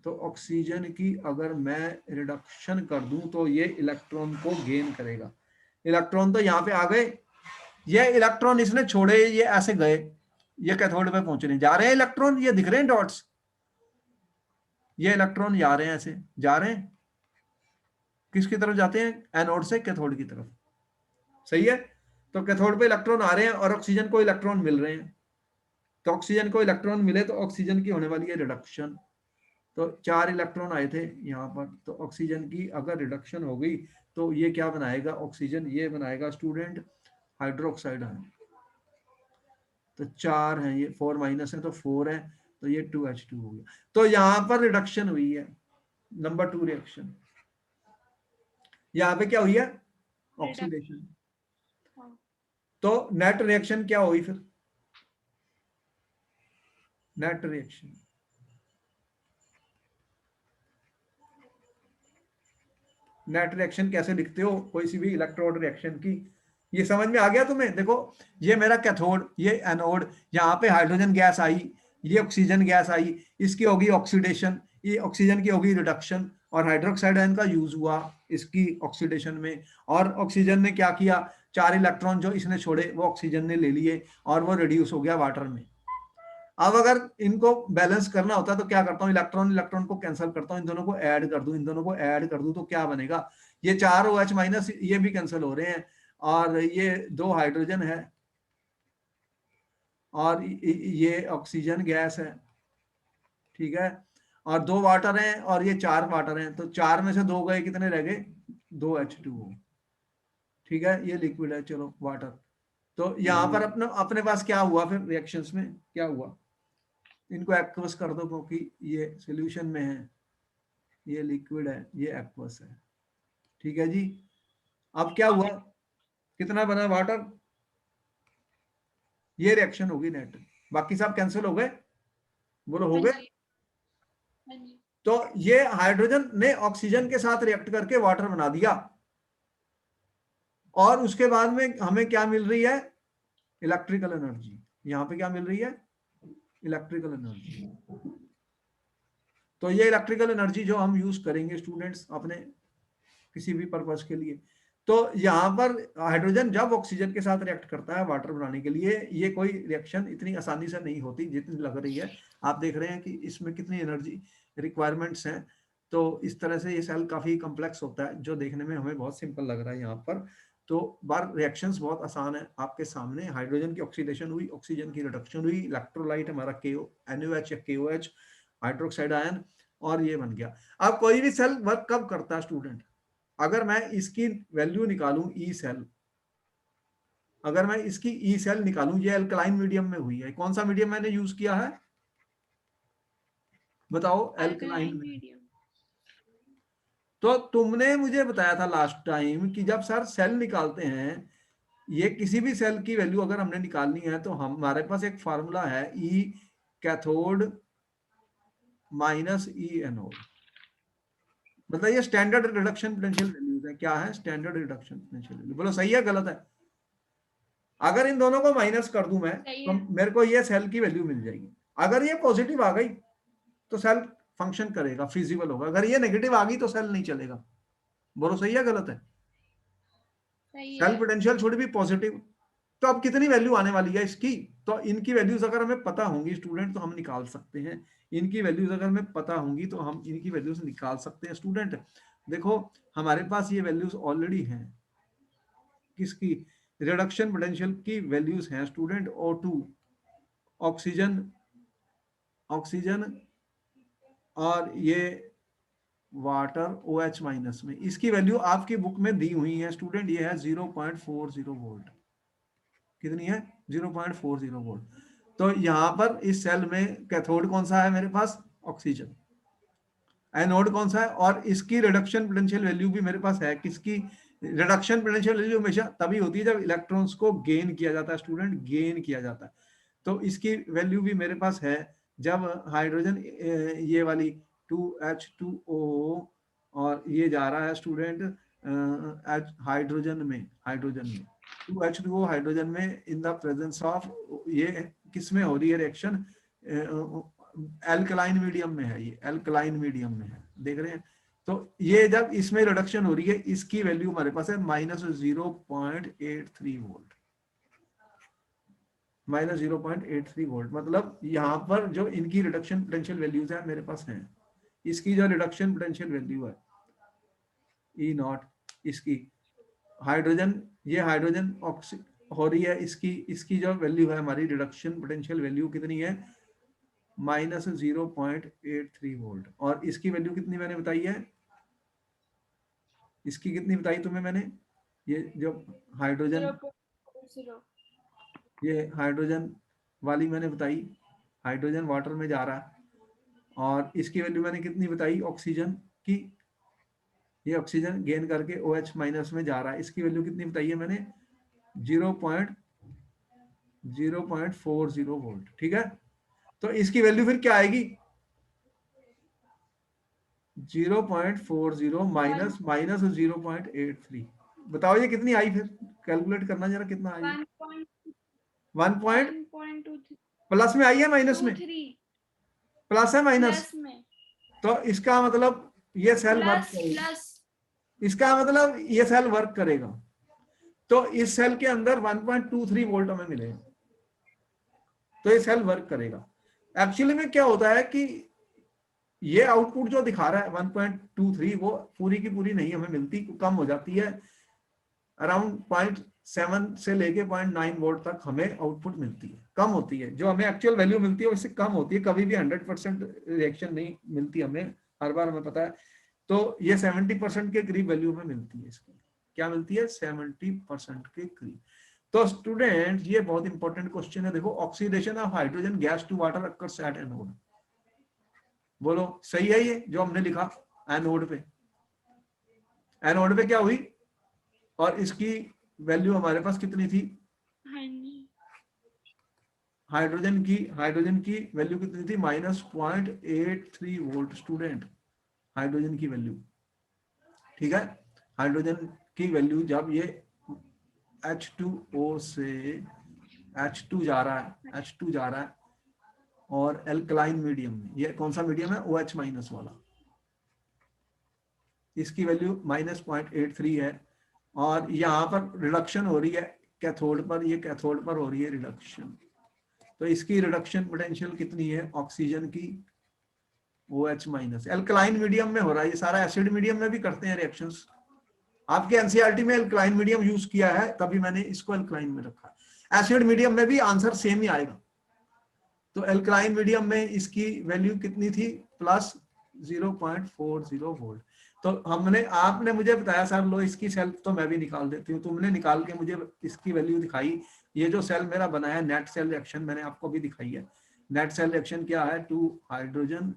तो ऑक्सीजन की अगर मैं रिडक्शन कर दूं तो ये इलेक्ट्रॉन को गेन करेगा। इलेक्ट्रॉन तो यहाँ पे आ गए, ये इलेक्ट्रॉन इसने छोड़े, ये ऐसे गए, ये कैथोड पे पहुंचने जा रहे हैं इलेक्ट्रॉन, ये दिख रहे हैं डॉट्स, ये इलेक्ट्रॉन जा रहे हैं, ऐसे जा रहे हैं, किसकी तरफ जाते हैं, एनोड से कैथोड की तरफ, सही है। तो कैथोड पे इलेक्ट्रॉन आ रहे हैं और ऑक्सीजन को इलेक्ट्रॉन मिल रहे हैं। तो ऑक्सीजन को इलेक्ट्रॉन मिले तो ऑक्सीजन की होने वाली है रिडक्शन। तो 4 इलेक्ट्रॉन आए थे यहाँ पर, तो ऑक्सीजन की अगर रिडक्शन हो गई तो ये क्या बनाएगा, ऑक्सीजन ये बनाएगा स्टूडेंट हाइड्रोक्साइड आयन। तो 4 है, ये 4 माइनस है तो 4 है, तो ये 2H2 हो गया। तो यहाँ पर रिडक्शन हुई है, नंबर 2 रिएक्शन। यहाँ पे क्या हुई है, रिडक्शन। ऑक्सीडेशन। तो नेट रिएक्शन क्या हुई फिर, नेट रिएक्शन, नेट रिएक्शन कैसे लिखते हो कोई सी भी इलेक्ट्रोड रिएक्शन की, ये समझ में आ गया तुम्हें। देखो ये मेरा कैथोड, ये एनोड, यहाँ पे हाइड्रोजन गैस आई, ये ऑक्सीजन गैस आई, इसकी होगी ऑक्सीडेशन, ये ऑक्सीजन की होगी रिडक्शन, और हाइड्रोक्साइड आयन का यूज हुआ इसकी ऑक्सीडेशन में। और ऑक्सीजन ने क्या किया, 4 इलेक्ट्रॉन जो इसने छोड़े वो ऑक्सीजन ने ले लिए और वो रिड्यूस हो गया वाटर में। अब अगर इनको बैलेंस करना होता है तो क्या करता हूँ, इलेक्ट्रॉन इलेक्ट्रॉन को कैंसिल करता हूँ, इन दोनों को ऐड कर दूं, इन दोनों को ऐड कर दूं, तो क्या बनेगा, ये 4 OH माइनस ये भी कैंसिल हो रहे हैं, और ये 2 हाइड्रोजन है, और ये ऑक्सीजन गैस है, ठीक है, और 2 वाटर हैं और ये 4 वाटर हैं। तो 4 में से 2 गए, कितने रह गए, 2H2O, ठीक है, ये लिक्विड है, चलो वाटर। तो यहाँ पर अपना अपने पास क्या हुआ फिर रिएक्शंस में, क्या हुआ, इनको एक्वस कर दो क्योंकि ये सॉल्यूशन में है, ये लिक्विड है, ये एक्वस है, ठीक है जी। अब क्या हुआ, कितना बना वाटर, ये रिएक्शन होगी नेट, बाकी सब कैंसिल हो गए, बोलो हो हाँ गए। जी। हाँ जी। तो ये हाइड्रोजन ने ऑक्सीजन के साथ रिएक्ट करके वाटर बना दिया, और उसके बाद में हमें क्या मिल रही है, इलेक्ट्रिकल एनर्जी। यहाँ पे क्या मिल रही है, इलेक्ट्रिकल एनर्जी। तो ये इलेक्ट्रिकल एनर्जी जो हम यूज करेंगे स्टूडेंट्स अपने किसी भी पर्पस के लिए। तो यहाँ पर हाइड्रोजन जब ऑक्सीजन के साथ रिएक्ट करता है वाटर बनाने के लिए, ये कोई रिएक्शन इतनी आसानी से नहीं होती जितनी लग रही है। आप देख रहे हैं कि इसमें कितनी एनर्जी रिक्वायरमेंट्स हैं। तो इस तरह से ये सेल काफी कॉम्प्लेक्स होता है, जो देखने में हमें बहुत सिंपल लग रहा है यहाँ पर। तो बार रिएक्शंस बहुत आसान है आपके सामने। हाइड्रोजन की ऑक्सीडेशन हुई, ऑक्सीजन की रिडक्शन हुई, इलेक्ट्रोलाइट हमारा NaOH या KOH, हाइड्रोक्साइड आयन, और ये बन गया। अब कोई भी सेल वर्क कब करता है स्टूडेंट, अगर मैं इसकी वैल्यू निकालूं ई सेल, अगर मैं इसकी ई सेल निकालूं, ये अल्कलाइन मीडियम में हुई है, कौन सा मीडियम मैंने यूज किया है, बताओ, अल्कलाइन अल्कलाइन में। मीडियम। तो तुमने मुझे बताया था लास्ट टाइम कि जब सर सेल निकालते हैं, ये किसी भी सेल की वैल्यू अगर हमने निकालनी है तो हमारे पास एक फार्मूला है, ई कैथोड माइनस ई एनोड। मतलब ये स्टैंडर्ड रिडक्शन पोटेंशियल वैल्यूज है, क्या है, स्टैंडर्ड रिडक्शन पोटेंशियल वैल्यू। बोलो सही है गलत है, अगर इन दोनों को माइनस कर दूं मैं सही तो है। मेरे को ये सेल की वैल्यू मिल जाएगी। अगर ये पॉजिटिव आ गई तो सेल फंक्शन करेगा, फिजिबल होगा, अगर ये नेगेटिव आ गई तो सेल नहीं चलेगा। बोलो सही है गलत है, सही सेल है। पोटेंशियल शुड बी पॉजिटिव, तो अब कितनी वैल्यू आने वाली है इसकी, तो इनकी वैल्यूज अगर हमें पता होंगी स्टूडेंट तो हम निकाल सकते हैं। इनकी वैल्यूज अगर हमें पता होंगी तो हम इनकी वैल्यूज निकाल सकते हैं स्टूडेंट। देखो हमारे पास ये वैल्यूज ऑलरेडी हैं, किसकी, रिडक्शन पोटेंशियल की वैल्यूज हैं स्टूडेंट। O2 ऑक्सीजन, ऑक्सीजन और ये वाटर OH माइनस में, इसकी वैल्यू आपकी बुक में दी हुई है स्टूडेंट, ये है 0.40 वोल्ट। कितनी है, 0.40 वोल्ट। तो यहां पर इस सेल में कैथोड कौन सा है मेरे पास, ऑक्सीजन। एनोड कौन सा है, और इसकी रिडक्शन पोटेंशियल वैल्यू भी मेरे पास है, किसकी, रिडक्शन पोटेंशियल वैल्यू हमेशा तभी होती है जब इलेक्ट्रॉन्स को गेन किया जाता है स्टूडेंट, गेन किया जाता है। तो इसकी वैल्यू भी मेरे पास है जब हाइड्रोजन ये वाली 2H2O और ये जा रहा है स्टूडेंट हाइड्रोजन में, हाइड्रोजन में 2H2O हाइड्रोजन में इन द प्रेजेंस ऑफ, ये किस में हो रही है रिएक्शन, एल्कलाइन मीडियम में है, ये एल्कलाइन मीडियम में है, देख रहे हैं। तो ये जब इसमें रिडक्शन हो रही है, इसकी वैल्यू हमारे पास है -0.83 वोल्ट, -0.83 वोल्ट। मतलब यहाँ पर जो इनकी रिडक्शन पोटेंशियल वैल्यूज है मेरे पास हैं, इसकी जो रिडक्शन पोटेंशियल वैल्यू है E0, इसकी हाइड्रोजन, ये हाइड्रोजन ऑक्सी हो रही है, इसकी जो वैल्यू है हमारी रिडक्शन पोटेंशियल वैल्यू कितनी है, -0.83 वोल्ट। और इसकी वैल्यू कितनी मैंने बताई है, इसकी कितनी बताई तुम्हें मैंने, ये जो हाइड्रोजन, 0.0। ये हाइड्रोजन वाली मैंने बताई, हाइड्रोजन वाटर में जा रहा है, और इसकी वैल्यू मैंने कितनी बताई ऑक्सीजन की, ये ऑक्सीजन गेन करके OH माइनस में जा रहा है, इसकी वैल्यू कितनी बताई है मैंने, 0.40 वोल्ट। ठीक है, तो इसकी वैल्यू फिर क्या आएगी, 0.40 माइनस 0.83। बताओ ये कितनी आई, फिर कैलकुलेट करना जरा कितना आई, 1 पॉइंट 1.23 प्लस में आई है माइनस में, प्लस है माइनस, प्लस में, तो इसका मतलब ये सेल वर्क करेगा, प्लस इसका मतलब ये सेल वर्क करेगा। तो इस सेल के अंदर 1.23 वोल्ट हमें मिलेगा, तो ये सेल वर्क करेगा। एक्चुअली में क्या होता है कि ये आउटपुट जो दिखा रहा है 1.23 वो पूरी की पूरी नहीं हमें मिलती, कम हो जाती है, अराउंड 0.7 से लेके 0.9 वोल्ट तक हमें आउटपुट मिलती है, कम होती है। जो हमें एक्चुअल वैल्यू मिलती है उससे कम होती है, कभी भी 100% रिएक्शन नहीं मिलती हमें, हर बार हमें पता है। तो ये 70% के करीब वैल्यू हमें मिलती है इसकी, क्या मिलती है, 70% के करीब। तो स्टूडेंट ये बहुत इंपॉर्टेंट क्वेश्चन है, देखो oxidation of hydrogen gas to water occurs at anode, बोलो सही है ये जो हमने लिखा, एनोड पे, एनोड पे क्या हुई, और इसकी वैल्यू हमारे पास कितनी थी, हाइड्रोजन की वैल्यू कितनी थी, -0.83 वोल्ट स्टूडेंट, हाइड्रोजन की वैल्यू। ठीक है, हाइड्रोजन की वैल्यू जब ये H2O से H2 जा रहा है, H2 जा रहा है, और एल्कलाइन मीडियम में, ये कौन सा मीडियम है, OH माइनस वाला, इसकी वैल्यू -0.83 है, और यहाँ पर रिडक्शन हो रही है कैथोड पर, ये कैथोड पर हो रही है रिडक्शन। तो इसकी रिडक्शन पोटेंशियल कितनी है ऑक्सीजन की, OH माइनस, एल्कलाइन मीडियम में हो रहा है ये सारा, एसिड मीडियम में भी करते हैं रिएक्शंस, आपके एनसीईआरटी में एल्कलाइन मीडियम यूज किया है तभी मैंने इसको एल्कलाइन में रखा है, एसिड मीडियम में भी आंसर सेम ही आएगा। तो एल्कलाइन मीडियम में इसकी वैल्यू कितनी थी, +0.40 वोल्ट। तो हमने, आपने मुझे बताया सर लो इसकी सेल तो मैं भी निकाल देती हूँ, तुमने निकाल के मुझे इसकी वैल्यू दिखाई, ये जो सेल मेरा बना है नेट सेल रिएक्शन मैंने आपको भी दिखाई है, नेट सेल रिएक्शन क्या है, 2 हाइड्रोजन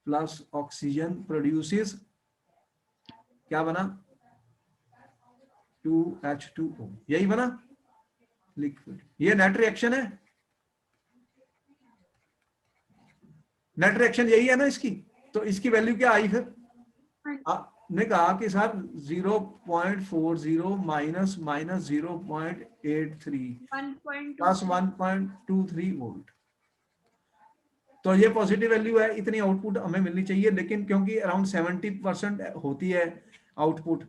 प्लस ऑक्सीजन प्रोड्यूसेस क्या बना, 2H2O, यही बना लिक्विड, ये नेट रिएक्शन है, नेट रिएक्शन यही है ना इसकी। तो इसकी वैल्यू क्या आई फिर, आपने कहा कि सर 0.40 माइनस -0.83 प्लस 1.23 वोल्ट। तो ये पॉजिटिव वैल्यू है, इतनी आउटपुट हमें मिलनी चाहिए, लेकिन क्योंकि अराउंड 70% होती है आउटपुट,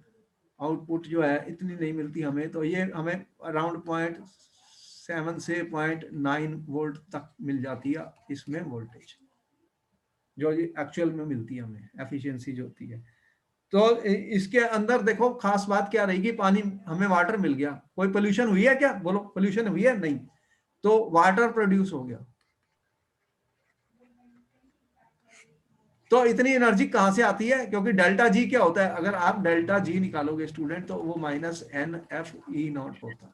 आउटपुट जो है इतनी नहीं मिलती हमें, तो ये हमें अराउंड 0.7 से 0.9 वोल्ट तक मिल जाती है इसमें वोल्टेज, जो ये एक्चुअल में मिलती है हमें एफिशिएंसी जो होती है। तो इसके अंदर देखो खास बात क्या रहेगी, पानी हमें वाटर मिल गया, कोई पोल्यूशन हुई है क्या, बोलो पोल्यूशन हुई है, नहीं, तो वाटर प्रोड्यूस हो गया। तो इतनी एनर्जी कहां से आती है, क्योंकि डेल्टा जी क्या होता है, अगर आप डेल्टा जी निकालोगे स्टूडेंट तो वो -NFE0 होता है।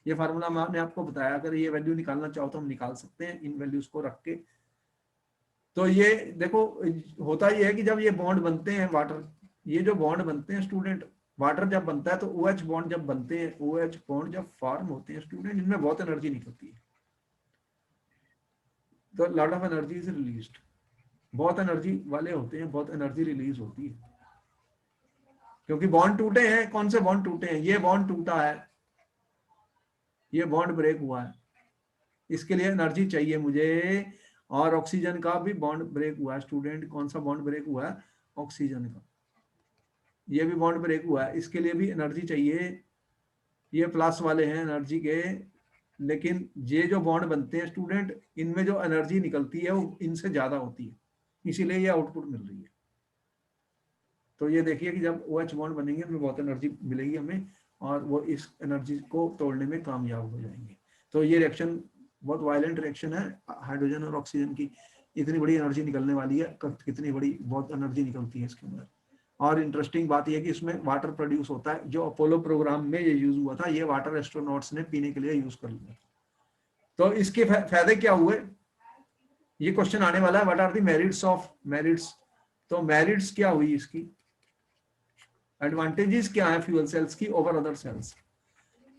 ये फार्मूला मैंने आपको बताया, अगर ये वैल्यू निकालना चाहो तो हम निकाल सकते हैं इन वैल्यूज को रख के। तो ये देखो होता ये है कि जब ये बॉन्ड बनते हैं वाटर, ये जो बॉन्ड बनते हैं स्टूडेंट, वाटर जब बनता है तो OH बॉन्ड जब बनते हैं, OH बॉन्ड जब फॉर्म होते हैं स्टूडेंट, इनमें बहुत एनर्जी निकलती है, तो lot of energy is released, बहुत एनर्जी वाले होते हैं, बहुत एनर्जी रिलीज होती है, क्योंकि बॉन्ड टूटे हैं। कौन से बॉन्ड टूटे हैं, ये बॉन्ड टूटा है, ये बॉन्ड ब्रेक हुआ है, इसके लिए एनर्जी चाहिए मुझे। और ऑक्सीजन का भी बॉन्ड ब्रेक हुआ है स्टूडेंट, कौन सा बॉन्ड ब्रेक हुआ है, ऑक्सीजन का, ये भी बॉन्ड ब्रेक हुआ है, इसके लिए भी एनर्जी चाहिए। ये प्लस वाले हैं एनर्जी के, लेकिन ये जो बॉन्ड बनते हैं स्टूडेंट, इनमें जो एनर्जी निकलती है वो इनसे ज्यादा होती है, इसीलिए ये आउटपुट मिल रही है। तो ये देखिए कि जब OH बॉन्ड बनेंगे उसमें बहुत एनर्जी मिलेगी हमें, और वो इस एनर्जी को तोड़ने में कामयाब हो जाएंगे। तो ये रिएक्शन बहुत वायलेंट रिएक्शन है हाइड्रोजन और ऑक्सीजन की, इतनी बड़ी एनर्जी निकलने वाली है, कितनी बड़ी, बहुत एनर्जी निकलती है इसके अंदर। और इंटरेस्टिंग बात यह कि इसमें वाटर प्रोड्यूस होता है, जो अपोलो प्रोग्राम में ये यूज हुआ था, ये वाटर एस्ट्रोनॉट्स ने पीने के लिए यूज कर लिया। तो इसके फायदे क्या हुए, ये क्वेश्चन आने वाला है, what are the merits of merits. तो मेरिट्स क्या हुई इसकी, एडवांटेजेस क्या है फ्यूल सेल्स की ओवर अदर सेल्स।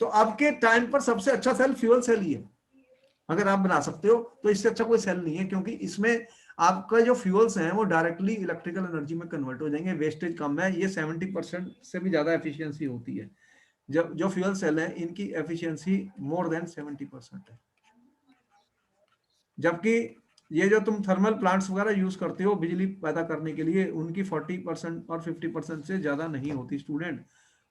तो अब के टाइम पर सबसे अच्छा सेल फ्यूल सेल ही है, अगर आप बना सकते हो तो इससे अच्छा कोई सेल नहीं है, क्योंकि इसमें आपका जो फ्यूल्स हैं वो डायरेक्टली इलेक्ट्रिकल एनर्जी में कन्वर्ट हो जाएंगे, वेस्टेज कम है, ये 70% से भी ज्यादा एफिशिएंसी होती है। जब जो फ्यूल सेल है इनकी एफिशिएंसी मोर देन 70% है, जबकि ये जो तुम थर्मल प्लांट्स वगैरह यूज करते हो बिजली पैदा करने के लिए, उनकी 40% और 50% से ज्यादा नहीं होती स्टूडेंट,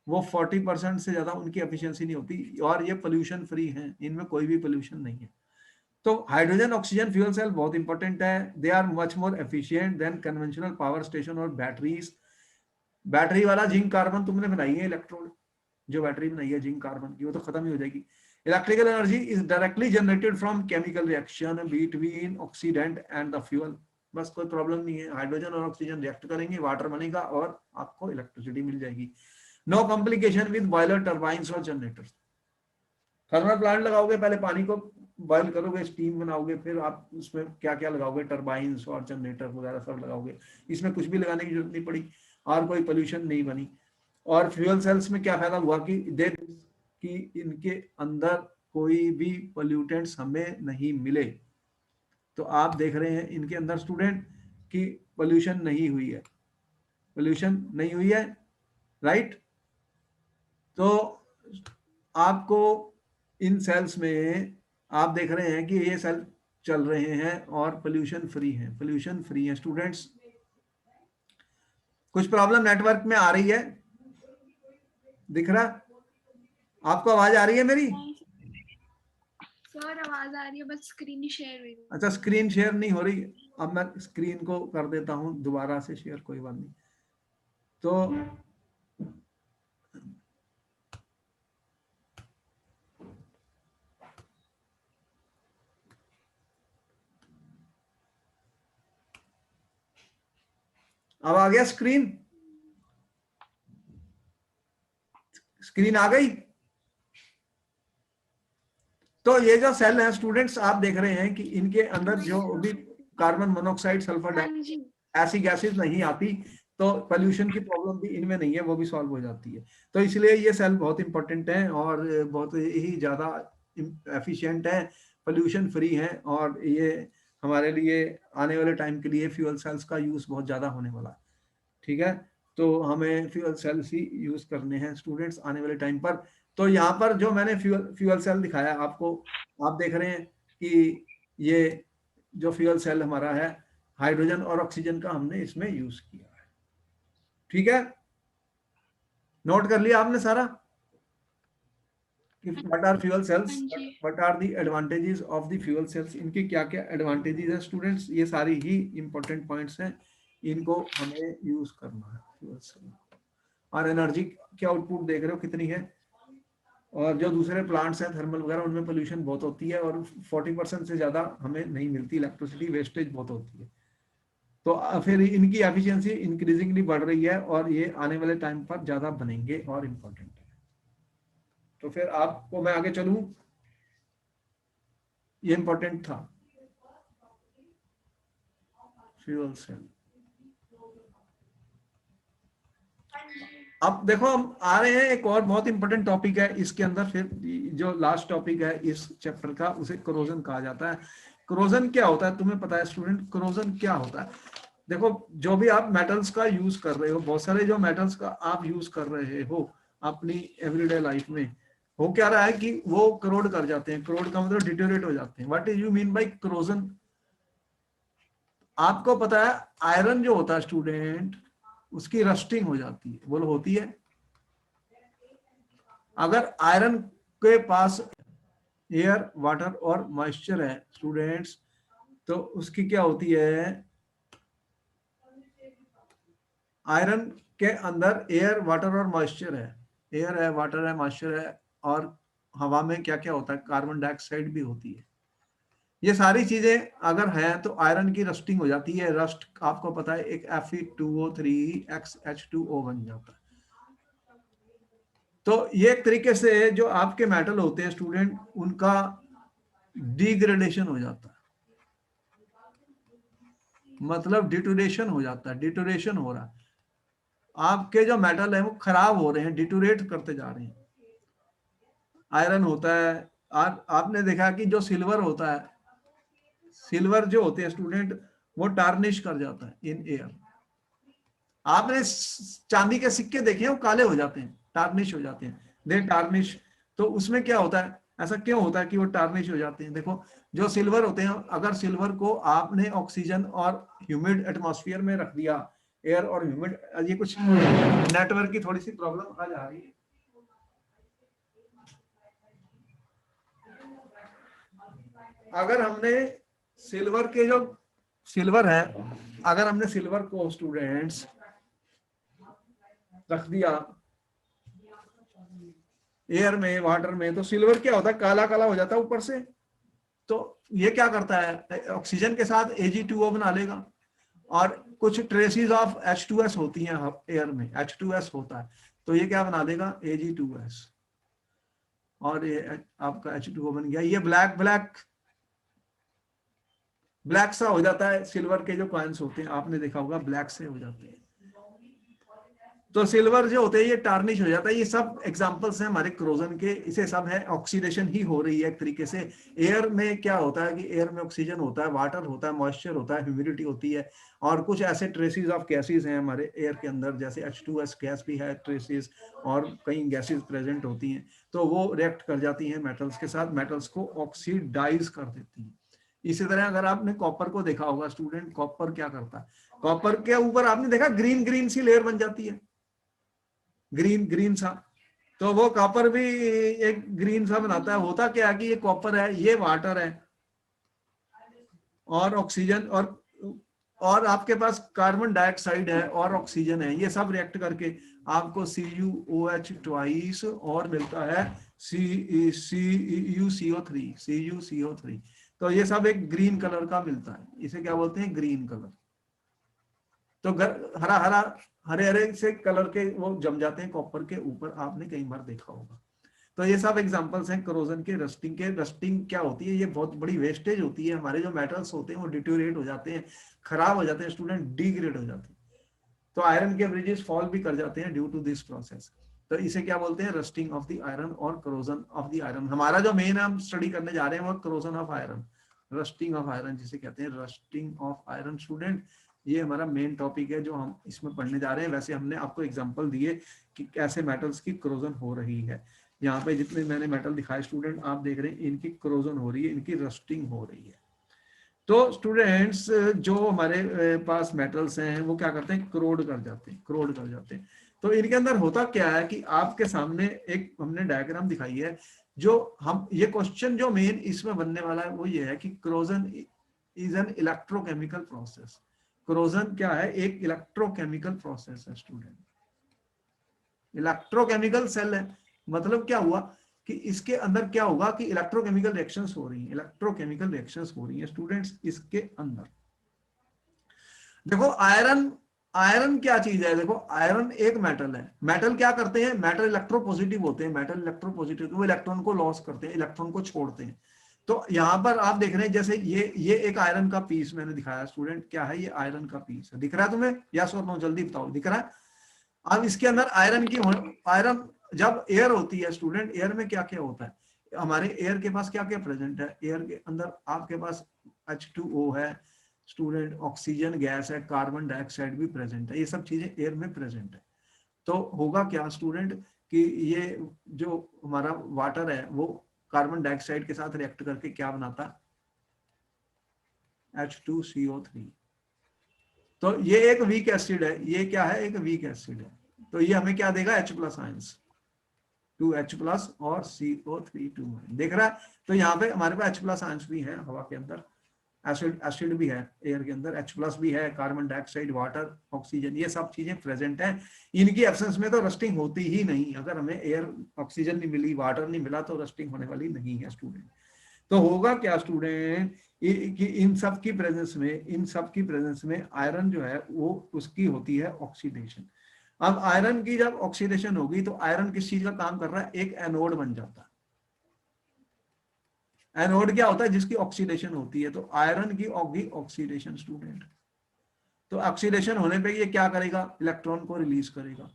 वो 40% से ज्यादा उनकी एफिशिएंसी नहीं होती, और ये पोल्यूशन फ्री है, इनमें कोई भी पोल्यूशन नहीं है। तो हाइड्रोजन ऑक्सीजन फ्यूल सेल बहुत इंपॉर्टेंट है, they are much more efficient than conventional power station और बैटरीज। बैटरी वाला जिंक कार्बन तुमने बनाई है इलेक्ट्रोड, जो बैटरी बनाई है जिंक कार्बन की, वो तो खत्म ही हो जाएगी। Electrical energy is directly generated from chemical reaction between oxidant and the fuel, बस कोई प्रॉब्लम नहीं है, हाइड्रोजन और ऑक्सीजन रिएक्ट करेंगे, वाटर बनेगा और आपको इलेक्ट्रिसिटी मिल जाएगी। No complication with boiler turbines और जनरेटर्स। थर्मल प्लांट लगाओगे, पहले पानी को बॉयल करोगे, स्टीम बनाओगे, फिर आप उसमें क्या क्या लगाओगे, टर्बाइंस और जनरेटर वगैरह सब लगाओगे, इसमें कुछ भी लगाने की जरूरत नहीं पड़ी, और कोई पोल्यूशन नहीं बनी। और फ्यूल सेल्स में क्या फायदा हुआ कि कि इनके अंदर कोई भी पोल्यूटेंट्स हमें नहीं मिले। तो आप देख रहे हैं इनके अंदर स्टूडेंट कि पोल्यूशन नहीं हुई है, पोल्यूशन नहीं हुई है, राइट। तो आपको इन सेल्स में आप देख रहे हैं कि ये सेल चल रहे हैं और पोल्यूशन फ्री है, पोल्यूशन फ्री है स्टूडेंट्स। कुछ प्रॉब्लम नेटवर्क में आ रही है, दिख रहा, आपको आवाज आ रही है मेरी? सर आवाज आ रही है, बस स्क्रीन शेयर हुई। अच्छा स्क्रीन शेयर नहीं हो रही, अब मैं स्क्रीन को कर देता हूं दोबारा से शेयर, कोई बात नहीं। तो अब आ गया स्क्रीन, स्क्रीन आ गई। तो ये जो सेल है स्टूडेंट्स, आप देख रहे हैं कि इनके अंदर जो भी कार्बन मोनोऑक्साइड, सल्फर डाइऑक्साइड, ऐसी गैसेस नहीं आती, तो पोल्यूशन की प्रॉब्लम भी इनमें नहीं है, वो भी सॉल्व हो जाती है। तो इसलिए ये सेल बहुत इंपॉर्टेंट है और बहुत ही ज्यादा एफिशिएंट है, पोल्यूशन फ्री है, और ये हमारे लिए आने वाले टाइम के लिए फ्यूल सेल्स का यूज बहुत ज्यादा होने वाला है, ठीक है। तो हमें फ्यूल सेल्स ही यूज करने हैं स्टूडेंट्स आने वाले टाइम पर। तो यहाँ पर जो मैंने फ्यूल सेल दिखाया आपको, आप देख रहे हैं कि ये जो फ्यूल सेल हमारा है, हाइड्रोजन और ऑक्सीजन का हमने इसमें यूज किया है, ठीक है। नोट कर लिया आपने सारा कि व्हाट आर फ्यूल सेल्स, हाँ जी। What are the advantages of the fuel cells, इनकी क्या क्या एडवांटेजेस है स्टूडेंट्स, ये सारी ही इंपॉर्टेंट पॉइंट्स हैं, इनको हमें यूज करना है फ्यूल सेल। और एनर्जी की आउटपुट देख रहे हो कितनी है, और जो दूसरे प्लांट्स हैं थर्मल वगैरह उनमें पोल्यूशन बहुत होती है और 40% से ज्यादा हमें नहीं मिलती, इलेक्ट्रिसिटी वेस्टेज बहुत होती है। तो फिर इनकी एफिशिएंसी इंक्रीजिंगली बढ़ रही है और ये आने वाले टाइम पर ज्यादा बनेंगे और इम्पोर्टेंट है। तो फिर आपको मैं आगे चलूं, ये इंपॉर्टेंट था फ्यूल सेल। अब देखो हम आ रहे हैं, एक और बहुत इंपॉर्टेंट टॉपिक है इसके अंदर, फिर जो लास्ट टॉपिक है इस चैप्टर का उसे करोजन कहा जाता है। करोजन क्या होता है तुम्हें पता है स्टूडेंट, करोजन क्या होता है? देखो जो भी आप मेटल्स का यूज कर रहे हो, बहुत सारे जो मेटल्स का आप यूज कर रहे हो अपनी एवरीडे लाइफ में, हो क्या रहा है कि वो करोड कर जाते हैं, करोड का मतलब डिटोरेट हो जाते हैं। What is you mean by corrosion? आपको पता है आयरन जो होता है स्टूडेंट, उसकी रस्टिंग हो जाती है, बोलो होती है? अगर आयरन के पास एयर वाटर और मॉइस्चर है स्टूडेंट्स, तो उसकी क्या होती है, आयरन के अंदर एयर वाटर और मॉइस्चर है, एयर है वाटर है मॉइस्चर है, और हवा में क्या क्या होता है, कार्बन डाइऑक्साइड भी होती है। ये सारी चीजें अगर है तो आयरन की रस्टिंग हो जाती है। रस्ट आपको पता है एक Fe2O3XH2O बन जाता है। तो ये एक तरीके से जो आपके मेटल होते हैं स्टूडेंट, उनका डिग्रेडेशन हो जाता है, मतलब डिटोरेशन हो जाता है, डिटोरेशन हो रहा है, आपके जो मेटल है वो खराब हो रहे हैं, डिटोरेट करते जा रहे हैं। आयरन होता है, आपने देखा कि जो सिल्वर होता है, सिल्वर जो होते हैं स्टूडेंट, वो टार्निश कर जाता है इन एयर। आपने चांदी के सिक्के देखे हैं, वो काले हो जाते हैं, टार्निश हो जाते हैं, दे टार्निश। तो उसमें क्या होता है, ऐसा क्यों होता है कि वो टार्निश हो जाते हैं? देखो जो सिल्वर होते हैं, अगर सिल्वर को आपने ऑक्सीजन और ह्यूमिड एटमॉस्फेयर में रख दिया, एयर और ह्यूमिड, ये कुछ नेटवर्क की थोड़ी सी प्रॉब्लम आ जा रही है। अगर हमने सिल्वर के जो सिल्वर है, अगर हमने सिल्वर को स्टूडेंट्स रख दिया एयर में वाटर में, तो सिल्वर क्या होता है, काला काला हो जाता है ऊपर से। तो ये क्या करता है, ऑक्सीजन के साथ Ag2O बना लेगा, और कुछ ट्रेसेस ऑफ H2S होती हैं एयर में, H2S होता है, तो ये क्या बना देगा, Ag2S, और ये आपका H2O बन गया। ये ब्लैक ब्लैक ब्लैक सा हो जाता है, सिल्वर के जो कॉइन्स होते हैं आपने देखा होगा ब्लैक से हो जाते हैं। तो सिल्वर जो होते हैं ये टार्निश हो जाता है। ये सब एग्जांपल्स हैं हमारे क्रोजन के, इसे सब है ऑक्सीडेशन ही हो रही है एक तरीके से। एयर में क्या होता है कि एयर में ऑक्सीजन होता है, वाटर होता है, मॉइस्चर होता है, ह्यूमिडिटी होती है, और कुछ ऐसे ट्रेसेस ऑफ गैसेस हैं हमारे एयर के अंदर, जैसे H2S गैस भी है ट्रेसेस, और कई गैसेस प्रेजेंट होती हैं, तो वो रिएक्ट कर जाती हैं मेटल्स के साथ, मेटल्स को ऑक्सीडाइज कर देती हैं। इसी तरह अगर आपने कॉपर को देखा होगा स्टूडेंट, कॉपर क्या करता है, कॉपर के ऊपर आपने देखा ग्रीन ग्रीन सी लेयर बन जाती है, ग्रीन ग्रीन सा, तो वो कॉपर भी एक ग्रीन सा बनाता है। होता क्या है कि ये कॉपर है, ये वाटर है, और ऑक्सीजन, और आपके पास कार्बन डाइऑक्साइड है और ऑक्सीजन है, ये सब रिएक्ट करके आपको CuOH ट्वाइस और मिलता है CuCO3। तो ये सब एक ग्रीन कलर का मिलता है, इसे क्या बोलते हैं, ग्रीन कलर। तो हरा हरा हरे हरे से कलर के वो जम जाते हैं कॉपर के ऊपर, आपने कई बार देखा होगा। तो ये सब एग्जांपल्स हैं करोजन के, रस्टिंग के। रस्टिंग क्या होती है, ये बहुत बड़ी वेस्टेज होती है, हमारे जो मेटल्स होते हैं वो डिटोरेट हो जाते हैं, खराब हो जाते हैं स्टूडेंट, डिग्रेड हो जाते हैं। तो आयरन के ब्रिजेस फॉल भी कर जाते हैं ड्यू टू दिस प्रोसेस। तो इसे क्या बोलते हैं, रस्टिंग ऑफ द आयरन और करोजन ऑफ द आयरन। हमारा जो मेन हम स्टडी करने जा रहे हैं वो corrosion of iron, rusting of iron जिसे कहते हैं, रस्टिंग ऑफ आयरन स्टूडेंट। ये हमारा मेन टॉपिक है जो हम इसमें पढ़ने जा रहे हैं। वैसे हमने आपको एग्जांपल दिए कि कैसे मेटल्स की करोजन हो रही है। यहाँ पे जितने मैंने मेटल दिखाए स्टूडेंट, आप देख रहे हैं इनकी करोजन हो रही है, इनकी रस्टिंग हो रही है। तो स्टूडेंट्स जो हमारे पास मेटल्स हैं वो क्या करते हैं, क्रोड कर जाते हैं, क्रोड कर जाते हैं। तो इनके अंदर होता क्या है कि आपके सामने एक हमने डायग्राम दिखाई है, जो हम ये क्वेश्चन जो मेन इसमें बनने वाला है वो ये है कि corrosion is an electrochemical process. Corrosion क्या है, एक इलेक्ट्रोकेमिकल प्रोसेस है स्टूडेंट, इलेक्ट्रोकेमिकल सेल है। मतलब क्या हुआ कि इसके अंदर क्या होगा कि इलेक्ट्रोकेमिकल रिएक्शंस हो रही हैं, इलेक्ट्रोकेमिकल रिएक्शंस हो रही हैं स्टूडेंट्स इसके अंदर। देखो आयरन, आयरन क्या चीज है, देखो आयरन एक मेटल है। मेटल क्या करते हैं, मेटल इलेक्ट्रोपॉजिटिव होते हैं, मेटल इलेक्ट्रोपॉजिटिव, वो इलेक्ट्रॉन को लॉस करते हैं, इलेक्ट्रॉन को छोड़ते हैं। तो यहां पर आप देख रहे हैं जैसे ये एक आयरन का पीस मैंने दिखाया स्टूडेंट, क्या है ये आयरन का पीस है, दिख रहा है तुम्हें, यस और नो जल्दी बताओ, दिख रहा है। अब इसके अंदर आयरन की, आयरन जब एयर होती है स्टूडेंट, एयर में क्या क्या होता है, हमारे एयर के पास क्या क्या प्रेजेंट है, एयर के अंदर आपके पास H2O है स्टूडेंट, ऑक्सीजन गैस है, कार्बन डाइऑक्साइड भी प्रेजेंट है, ये सब चीजें एयर में प्रेजेंट है। तो होगा क्या स्टूडेंट कि ये जो हमारा वाटर है वो कार्बन डाइऑक्साइड के साथ रिएक्ट करके क्या बनाता है, H2CO3। तो ये एक वीक एसिड है, ये क्या है, एक वीक एसिड है। तो ये हमें क्या देगा, H+ आयंस, 2H+ और CO3 2, देख रहा है। तो यहाँ पे हमारे पास H+ आयंस भी है हवा के अंदर, एसिड एसिड भी है एयर के अंदर, H+ भी है, कार्बन डाइऑक्साइड, वाटर, ऑक्सीजन, ये सब चीजें प्रेजेंट हैं। इनकी एब्सेंस में तो रस्टिंग होती ही नहीं, अगर हमें एयर ऑक्सीजन नहीं मिली, वाटर नहीं मिला, तो रस्टिंग होने वाली नहीं है स्टूडेंट। तो होगा क्या स्टूडेंट कि इन सब की प्रेजेंस में, इन सब की प्रेजेंस में आयरन जो है वो उसकी होती है ऑक्सीडेशन। अब आयरन की जब ऑक्सीडेशन होगी तो आयरन किस चीज का काम कर रहा है, एक एनोड बन जाता है। एनोड क्या होता है, जिसकी ऑक्सीडेशन होती है। तो आयरन की होगी ऑक्सीडेशन स्टूडेंट। तो ऑक्सीडेशन होने पे ये क्या करेगा, इलेक्ट्रॉन को रिलीज करेगा।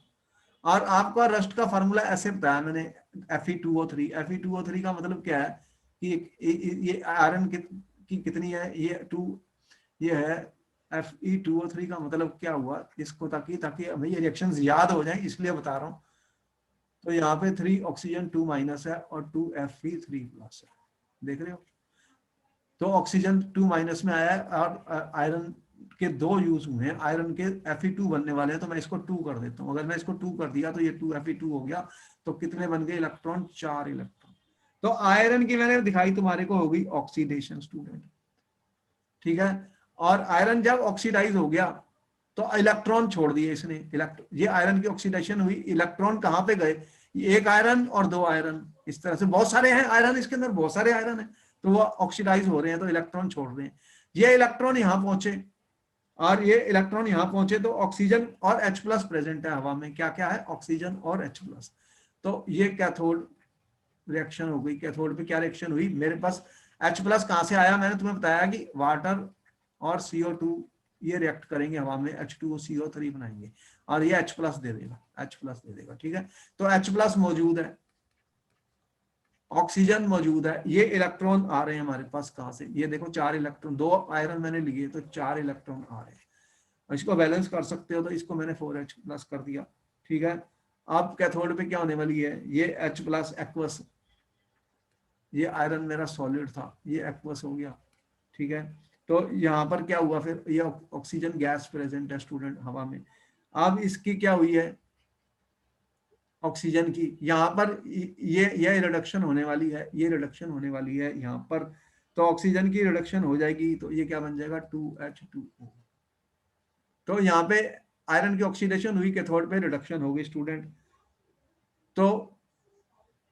और आपका रस्ट का फार्मूला ऐसे बताया मैंने, Fe2O3। Fe2O3 का मतलब क्या है कि ये आयरन की कितनी है, ये 2, ये है Fe2O3 का मतलब क्या हुआ इसको, ताकि ताकि हमें ये रिएक्शंस याद हो जाए इसलिए बता रहा हूँ। तो यहाँ पे 3 ऑक्सीजन 2- है और 2 Fe3+ है, देख रहे हो। तो ऑक्सीजन 2- में आया है और आयरन के 2 यूज हुए हैं, आयरन के Fe2 बनने वाले हैं, तो मैं इसको 2 कर देता हूँ। अगर मैं इसको 2 कर दिया तो ये 2 Fe2 हो गया। तो कितने बन गए इलेक्ट्रॉन, 4 इलेक्ट्रॉन। तो आयरन की मैंने दिखाई तुम्हारे को होगी ऑक्सीडेशन स्टूडेंट, ठीक है। और आयरन जब ऑक्सीडाइज हो गया तो इलेक्ट्रॉन छोड़ दिए इसने, ये आयरन की ऑक्सीडेशन हुई, इलेक्ट्रॉन कहाँ पे गए, एक आयरन और 2 आयरन, इस तरह से बहुत सारे हैं आयरन, इसके अंदर बहुत सारे आयरन है, तो वो ऑक्सीडाइज हो रहे हैं तो इलेक्ट्रॉन छोड़ रहे हैं। ये इलेक्ट्रॉन यहाँ पहुंचे और ये इलेक्ट्रॉन यहाँ पहुंचे, तो ऑक्सीजन और H+ प्रेजेंट है हवा में, क्या क्या है, ऑक्सीजन और H+। तो ये कैथोड रिएक्शन हो गई। कैथोड पे क्या रिएक्शन हुई, मेरे पास H+ कहाँ से आया, मैंने तुम्हें बताया कि वाटर और CO2 ये रिएक्ट करेंगे हवा में, H2CO3 बनाएंगे और ये H+ दे देगा, H+ दे देगा, ठीक है। तो H+ मौजूद है, ऑक्सीजन मौजूद है, ये इलेक्ट्रॉन आ रहे हैं हमारे पास कहां से, ये देखो 4 इलेक्ट्रॉन, 2 आयरन मैंने लिए तो 4 इलेक्ट्रॉन आ रहे हैं। इसको बैलेंस कर सकते हो, तो इसको मैंने 4H+ कर दिया, ठीक है। अब कैथोड पे क्या होने वाली है, ये H+ एक्वस, ये आयरन मेरा सॉलिड था, ये एक्वस हो गया, ठीक है। तो यहाँ पर क्या हुआ फिर, ये ऑक्सीजन गैस प्रेजेंट है स्टूडेंट हवा में। अब इसकी क्या हुई है, ऑक्सीजन की, यहाँ पर ये रिडक्शन होने वाली है, ये रिडक्शन होने वाली है यहाँ पर। तो ऑक्सीजन की रिडक्शन हो जाएगी तो ये क्या बन जाएगा, 2H2O। तो यहाँ पे आयरन की ऑक्सीडेशन हुई, कैथोड पे रिडक्शन होगी स्टूडेंट। तो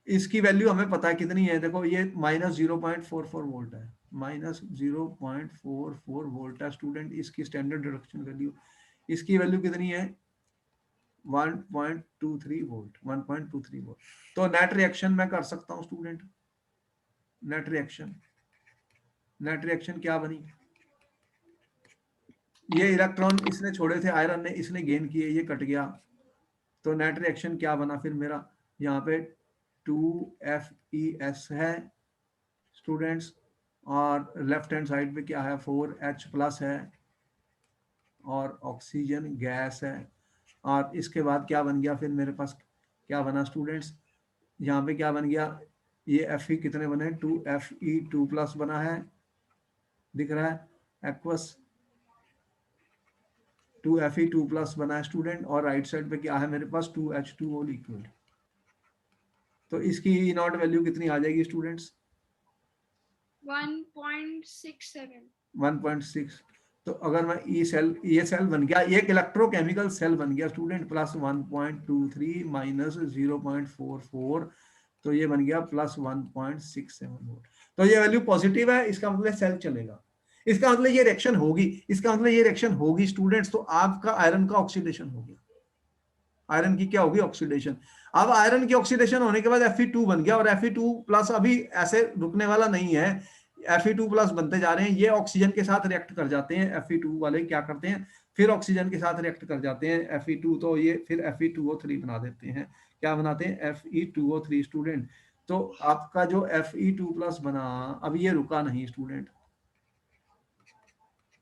इसकी वैल्यू हमें पता है कितनी है, देखो ये -0.44 वोल्ट है, -0.44 वोल्ट है स्टूडेंट इसकी स्टैंडर्ड रिडक्शन वैल्यू। इसकी वैल्यू कितनी है, 1.23 वोल्ट, 1.23 वोल्ट। तो नेट रिएक्शन मैं कर सकता हूं student, net reaction, net reaction क्या बनी, ये इलेक्ट्रॉन इसने छोड़े थे आयरन ने, इसने गेन किए, ये कट गया। तो नेट रिएक्शन क्या बना फिर मेरा, यहाँ पे 2FeS है स्टूडेंट्स, और लेफ्ट हैंड साइड पे क्या है, 4H+ है और ऑक्सीजन गैस है। और इसके बाद क्या बन गया फिर मेरे पास, क्या बना स्टूडेंट्स, यहाँ पे क्या बन गया, ये Fe कितने बने, 2Fe2+ बना है, दिख रहा है। एक्वस 2Fe2+ बना है स्टूडेंट, और राइट साइड पे क्या है मेरे पास 2H2O लिक्विड। तो इसकी ई नॉट वैल्यू कितनी आ जाएगी स्टूडेंट्स? 1.67। 1.6। तो अगर मैं ये सेल बन गया, एक इलेक्ट्रोकेमिकल सेल बन गया स्टूडेंट, प्लस 1.23 माइनस 0.44, तो ये बन गया प्लस 1.67 वोल्ट। तो ये वैल्यू पॉजिटिव है, इसका मतलब सेल चलेगा, इसका मतलब ये रिएक्शन होगी, इसका मतलब ये रिएक्शन होगी स्टूडेंट्स। तो आपका आयरन का ऑक्सीडेशन हो गया, आयरन की क्या होगी? ऑक्सीडेशन। अब आयरन की ऑक्सीडेशन होने के बाद Fe2 बन गया, और Fe2+ अभी ऐसे रुकने वाला नहीं है, Fe2+ बनते जा रहे हैं, ये ऑक्सीजन के साथ रिएक्ट कर जाते हैं। Fe2 वाले क्या करते हैं, फिर ऑक्सीजन के साथ रिएक्ट कर जाते हैं Fe2, तो ये फिर Fe2O3 बना देते हैं। क्या बनाते हैं? Fe2O3 student. तो आपका जो Fe2+ बना, अब ये रुका नहीं स्टूडेंट,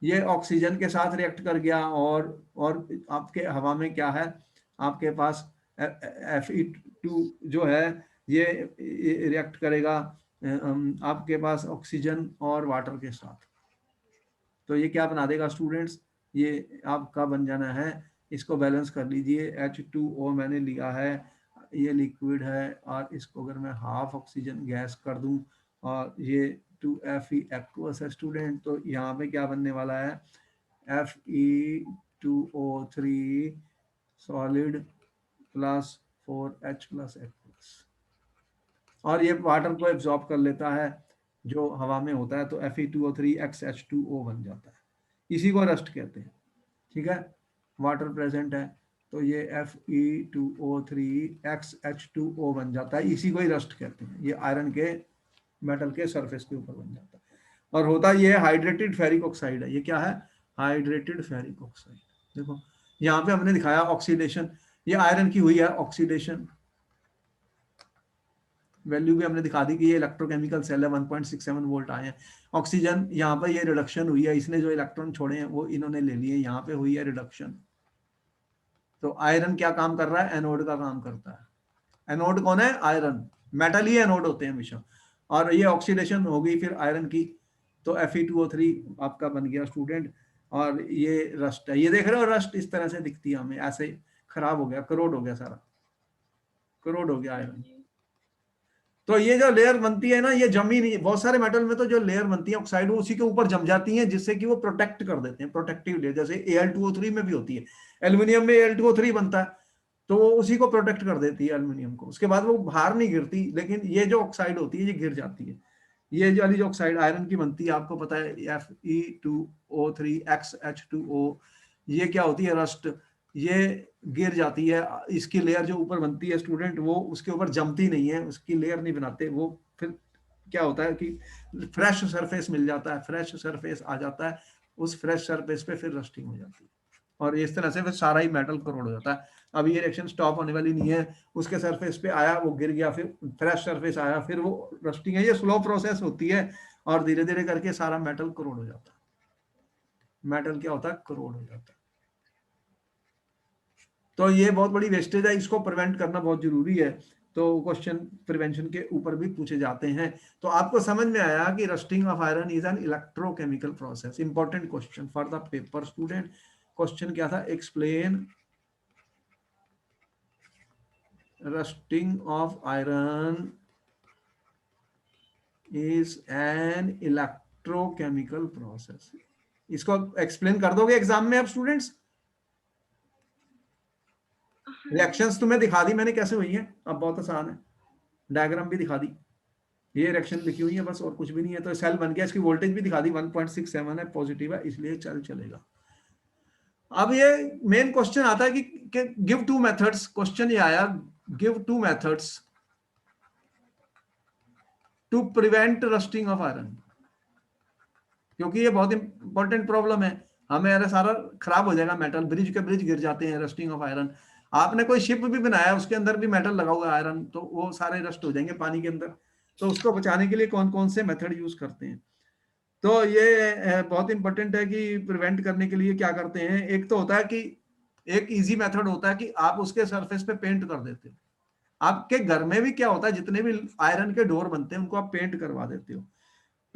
ये ऑक्सीजन के साथ रिएक्ट कर गया, और आपके हवा में क्या है, आपके पास Fe2 जो है ये रिएक्ट करेगा आपके पास ऑक्सीजन और वाटर के साथ। तो ये क्या बना देगा स्टूडेंट्स, ये आपका बन जाना है, इसको बैलेंस कर लीजिए। H2O मैंने लिया है, ये लिक्विड है, और इसको अगर मैं हाफ ऑक्सीजन गैस कर दूं, और ये 2Fe एक्वस है स्टूडेंट, तो यहाँ पे क्या बनने वाला है, Fe2O3 solid plus 4H+ aqueous, और ये वाटर को एब्जॉर्ब कर लेता है जो हवा में होता है, तो Fe2O3 XH2O बन जाता है, इसी को रस्ट कहते हैं। ठीक है, वाटर प्रेजेंट है, तो ये Fe2O3 XH2O बन जाता है, इसी को ही रस्ट कहते हैं। ये आयरन के मेटल के सरफेस के ऊपर बन जाता है, और होता ये हाइड्रेटेड फेरिक ऑक्साइड है। ये क्या है? Hydrated ferric oxide. देखो यहाँ पे हमने दिखाया ऑक्सीडेशन, ये आयरन की हुई है ऑक्सीडेशन, वैल्यू भी हमने दिखा दी कि ये इलेक्ट्रोकेमिकल सेल है, 1.67 वोल्ट आए हैं। ऑक्सीजन यहाँ पर ये रिडक्शन हुई है, इसने जो इलेक्ट्रॉन छोड़े हैं वो इन्होंने ले लिए, यहाँ पे हुई है रिडक्शन। तो आयरन क्या काम कर रहा है? एनोड का काम करता है। एनोड कौन है? आयरन। मेटल ही एनोड होते हैं हमेशा। और ये ऑक्सीडेशन हो गई फिर आयरन की, तो Fe2O3 आपका बन गया स्टूडेंट। और ये रस्ट है, ये देख रहे हो रस्ट इस तरह से दिखती है हमें, ऐसे खराब हो गया, करोड हो गया, सारा करोड हो गया आयरन। तो ये जो लेयर बनती है ना, ये जमी नहीं, बहुत सारे मेटल में तो जो लेयर बनती है ऑक्साइड, वो उसी के ऊपर जम जाती है, जिससे कि वो प्रोटेक्ट कर देते हैं, प्रोटेक्टिव लेयर, जैसे Al2O3 में भी होती है। एल्यूमिनियम में Al2O3 बनता है, तो वो उसी को प्रोटेक्ट कर देती है एल्यूमिनियम को, उसके बाद वो बाहर नहीं गिरती। लेकिन ये जो ऑक्साइड होती है ये गिर जाती है। ये जो वाली जो ऑक्साइड आयरन की बनती है, आपको पता है Fe2O3 XH2O, ये क्या होती है? रस्ट। ये गिर जाती है, इसकी लेयर जो ऊपर बनती है स्टूडेंट, वो उसके ऊपर जमती नहीं है, उसकी लेयर नहीं बनाते वो। फिर क्या होता है कि फ्रेश सरफेस मिल जाता है, फ्रेश सरफेस आ जाता है, उस फ्रेश सरफेस पे फिर रस्टिंग हो जाती है, और इस तरह से फिर सारा ही मेटल करोड़ हो जाता है। अब ये रिएक्शन स्टॉप होने वाली नहीं है, उसके सरफेस पे आया, वो गिर गया, फिर फ्रेश सरफेस आया, फिर वो रस्टिंग है। ये स्लो प्रोसेस होती है, और धीरे धीरे करके सारा मेटल करोड़ हो जाता है। मेटल क्या होता है? करोड़ हो जाता है। तो ये बहुत बड़ी वेस्टेज है, इसको प्रिवेंट करना बहुत जरूरी है। तो क्वेश्चन प्रिवेंशन के ऊपर भी पूछे जाते हैं। तो आपको समझ में आया कि rusting of iron is an electrochemical process. Important question for the paper student. Question क्या था? Explain rusting of iron is an electrochemical process. इसको एक्सप्लेन कर दोगे एग्जाम में आप स्टूडेंट्स? रिएक्शंस तुम्हें दिखा दी मैंने कैसे हुई है, अब बहुत आसान है, डायग्राम भी दिखा दी, ये रिएक्शन लिखी हुई है बस, और कुछ भी नहीं है। तो सेल बन गया, इसकी वोल्टेज भी दिखा दी, 1.67 है, पॉजिटिव है, इसलिए चल चलेगा। अब ये मेन क्वेश्चन आता है कि गिव टू मेथड्स। क्वेश्चन ये आया, give two methods to prevent rusting of iron, क्योंकि ये बहुत इंपॉर्टेंट प्रॉब्लम है। हमें अरे सारा खराब हो जाएगा मेटल, ब्रिज के ब्रिज गिर जाते हैं, रस्टिंग ऑफ आयरन। आपने कोई शिप भी बनाया, उसके अंदर भी मेटल लगा हुआ है आयरन, तो वो सारे रस्ट हो जाएंगे पानी के अंदर। तो उसको बचाने के लिए कौन कौन से मेथड यूज करते हैं? तो ये बहुत इंपॉर्टेंट है कि प्रिवेंट करने के लिए क्या करते हैं। एक तो होता है कि एक इजी मेथड होता है कि आप उसके सरफेस पे पेंट कर देते हो। आपके घर में भी क्या होता है, जितने भी आयरन के डोर बनते हैं उनको आप पेंट करवा देते हो।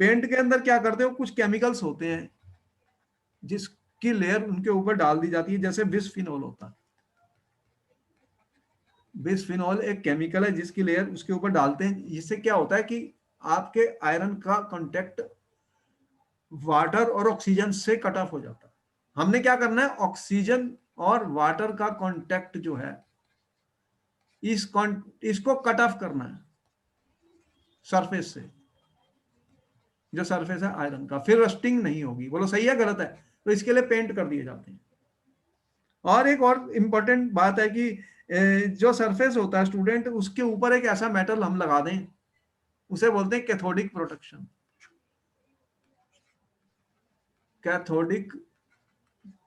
पेंट के अंदर क्या करते हो, कुछ केमिकल्स होते हैं, जिसकी लेयर उनके ऊपर डाल दी जाती है, जैसे बिस्फिनॉल होता है। बिस्फिनॉल एक केमिकल है जिसकी लेयर उसके ऊपर डालते हैं। इससे क्या होता है कि आपके आयरन का कांटेक्ट वाटर और ऑक्सीजन से कट ऑफ हो जाता है। हमने क्या करना है, ऑक्सीजन और वाटर का कांटेक्ट जो है इसको कट ऑफ करना है सरफेस से, जो सरफेस है आयरन का, फिर रस्टिंग नहीं होगी। बोलो सही है गलत है? तो इसके लिए पेंट कर दिए जाते हैं। और एक और इंपॉर्टेंट बात है कि जो सरफेस होता है स्टूडेंट, उसके ऊपर एक ऐसा मेटल हम लगा दें, उसे बोलते हैं कैथोडिक प्रोटेक्शन। कैथोडिक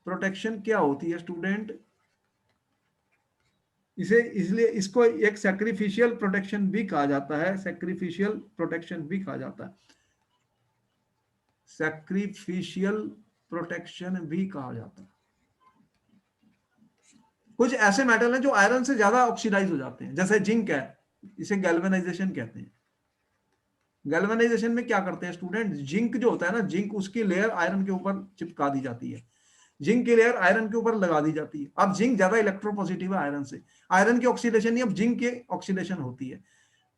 प्रोटेक्शन क्या होती है स्टूडेंट? इसे इसलिए इसको एक सैक्रिफिशियल प्रोटेक्शन भी कहा जाता है, सैक्रिफिशियल प्रोटेक्शन भी कहा जाता है, सैक्रिफिशियल प्रोटेक्शन भी कहा जाता है। कुछ ऐसे मेटल हैं जो आयरन से ज्यादा ऑक्सीडाइज हो जाते हैं, जैसे जिंक है, इसे गैल्वेनाइजेशन कहते हैं। गैल्वेनाइजेशन में क्या करते हैं स्टूडेंट, जिंक जो होता है ना, जिंक उसकी लेयर आयरन के ऊपर चिपका दी जाती है, जिंक की लेयर आयरन के ऊपर लगा दी जाती है। अब जिंक ज्यादा इलेक्ट्रोपॉजिटिव है आयरन से, आयरन की ऑक्सीडेशन नहीं, अब जिंक की ऑक्सीडेशन होती है।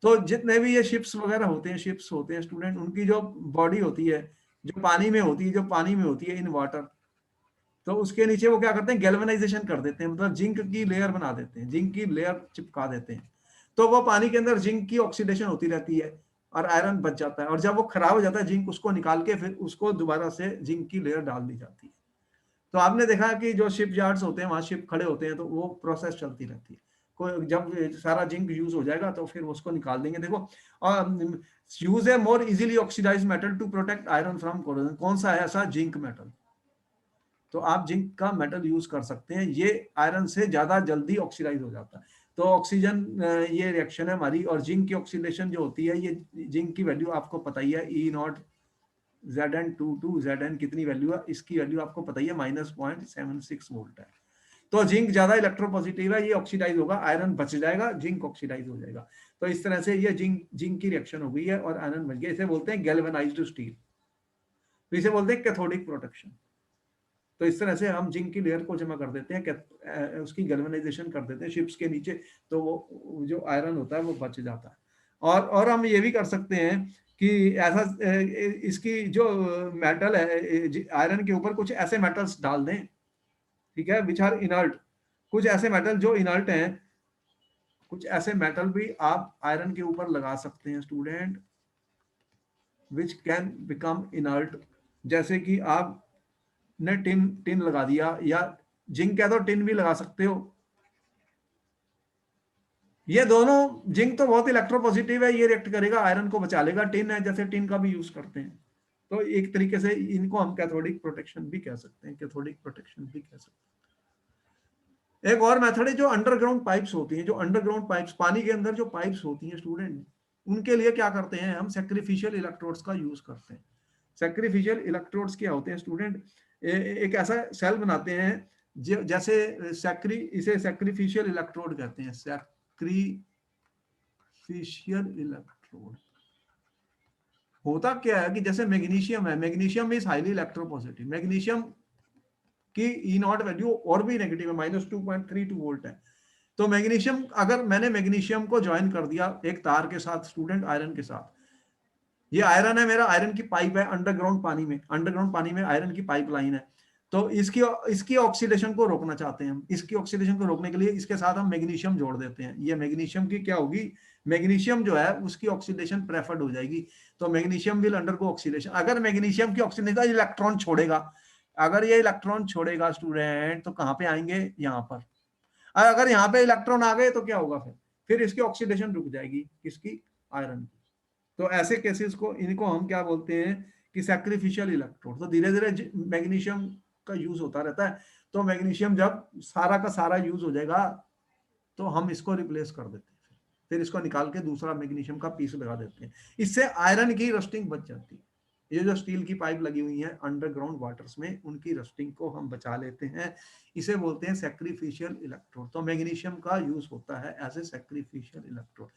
तो जितने भी ये शिप्स वगैरह होते हैं, शिप्स होते हैं स्टूडेंट, उनकी जो बॉडी होती है, जो पानी में होती है, जो पानी में होती है इन वाटर, तो उसके नीचे वो क्या करते हैं, गैल्वेनाइजेशन कर देते हैं, मतलब जिंक की लेयर बना देते हैं, जिंक की लेयर चिपका देते हैं। तो वो पानी के अंदर जिंक की ऑक्सीडेशन होती रहती है और आयरन बच जाता है, और जब वो खराब हो जाता है जिंक, उसको निकाल के फिर उसको दोबारा से जिंक की लेयर डाल दी जाती है। तो आपने देखा कि जो शिप यार्ड्स होते हैं, वहां शिप खड़े होते हैं, तो वो प्रोसेस चलती रहती है। कोई जब सारा जिंक यूज हो जाएगा तो फिर उसको निकाल देंगे। देखो, use a more easily oxidise metal to protect iron from corrosion. कौन सा है ऐसा? Zinc metal. तो आप जिंक का मेटल यूज कर सकते हैं, ये आयरन से ज्यादा जल्दी ऑक्सीडाइज हो जाता है। तो ऑक्सीजन, ये रिएक्शन है हमारी, और जिंक की ऑक्सीडेशन जो होती है, ये जिंक की वैल्यू आपको पता ही है, E0 Zn22 Zn कितनी वैल्यू है, इसकी वैल्यू आपको पता ही है, -0.76 वोल्ट है। तो जिंक ज्यादा इलेक्ट्रोपॉजिटिव है, ये ऑक्सीडाइज होगा, आयरन बच जाएगा, जिंक ऑक्सीडाइज हो जाएगा। तो इस तरह से ये जिंक की रिएक्शन हो गई है और आयरन बच गया। इसे बोलते हैं गैल्वेनाइज्ड स्टील, तो इसे बोलते हैं कैथोडिक प्रोटेक्शन। तो इस तरह से हम जिंक की लेयर को जमा कर देते हैं, उसकी गैल्वेनाइजेशन कर देते हैं शिप्स के नीचे, तो वो जो आयरन होता है वो बच जाता है। और हम ये भी कर सकते हैं कि ऐसा इसकी जो मेटल है आयरन के ऊपर, कुछ ऐसे मेटल्स डाल दें, ठीक है, विच आर इनर्ट। कुछ ऐसे मेटल जो इनर्ट हैं, कुछ ऐसे मेटल भी आप आयरन के ऊपर लगा सकते हैं student, which can become inert. जैसे कि आप ने टिन टिन लगा दिया, या जिंक है तो टिन भी लगा सकते हो। ये दोनों, जिंक तो बहुत इलेक्ट्रोपॉजिटिव है, ये रिएक्ट करेगा, आयरन को बचा लेगा। टिन है, जैसे टिन का भी यूज करते हैं। तो एक तरीके से इनको हम कैथोडिक प्रोटेक्शन भी कह सकते हैं, कैथोडिक प्रोटेक्शन भी कह सकते हैं। एक और मेथड है जो अंडरग्राउंड पाइप्स होती हैं, जो अंडरग्राउंड पाइप्स, पानी के अंदर जो पाइप्स होती हैं स्टूडेंट, उनके लिए क्या करते हैं हम, सैक्रिफिशियल इलेक्ट्रोड्स का यूज करते हैं। सैक्रिफिशियल इलेक्ट्रोड्स क्या होते हैं स्टूडेंट, एक ऐसा सेल बनाते हैं जैसे इसे सैक्रिफिशियल इलेक्ट्रोड कहते हैं, सैक्रिफिशियल इलेक्ट्रोड। होता क्या है कि जैसे मैग्नीशियम है, magnesium is highly electropositive, magnesium की E0 वैल्यू और भी नेगेटिव है, -2.32 वोल्ट है। तो मैग्नीशियम, अगर मैंने मैग्नीशियम को ज्वाइन कर दिया एक तार के साथ स्टूडेंट, आयरन के साथ, ये आयरन है मेरा, आयरन की पाइप है अंडरग्राउंड पानी में, अंडरग्राउंड पानी में आयरन की पाइप लाइन है। तो इसकी ऑक्सीडेशन को रोकना चाहते हैं हम, इसकी ऑक्सीडेशन को रोकने के लिए इसके साथ हम मैग्नीशियम जोड़ देते हैं। ये मैग्नीशियम की क्या होगी, मैग्नीशियम जो है उसकी ऑक्सीडेशन प्रेफर्ड हो जाएगी। तो मैग्नीशियम विल अंडरगो ऑक्सीडेशन। अगर मैग्नीशियम की ऑक्सीडेशन इलेक्ट्रॉन छोड़ेगा, अगर ये इलेक्ट्रॉन छोड़ेगा स्टूडेंट, तो कहां पे आएंगे, यहाँ पर। अगर यहाँ पे इलेक्ट्रॉन आ गए तो क्या होगा, फिर इसकी ऑक्सीडेशन रुक जाएगी, किसकी, आयरन की। तो ऐसे केसेस को, इनको हम क्या बोलते हैं कि सैक्रिफिशियल इलेक्ट्रोड। तो धीरे धीरे मैग्नीशियम का यूज होता रहता है। तो मैग्नीशियम जब सारा का सारा यूज हो जाएगा, तो हम इसको रिप्लेस कर देते हैं, फिर इसको निकाल के दूसरा मैग्नीशियम का पीस लगा देते हैं। इससे आयरन की रस्टिंग बच जाती है। ये जो स्टील की पाइप लगी हुई है अंडरग्राउंड वाटर्स में, उनकी रस्टिंग को हम बचा लेते हैं। इसे बोलते हैं सैक्रिफिशियल इलेक्ट्रोड। तो मैग्नीशियम का यूज होता है as a sacrificial electrode.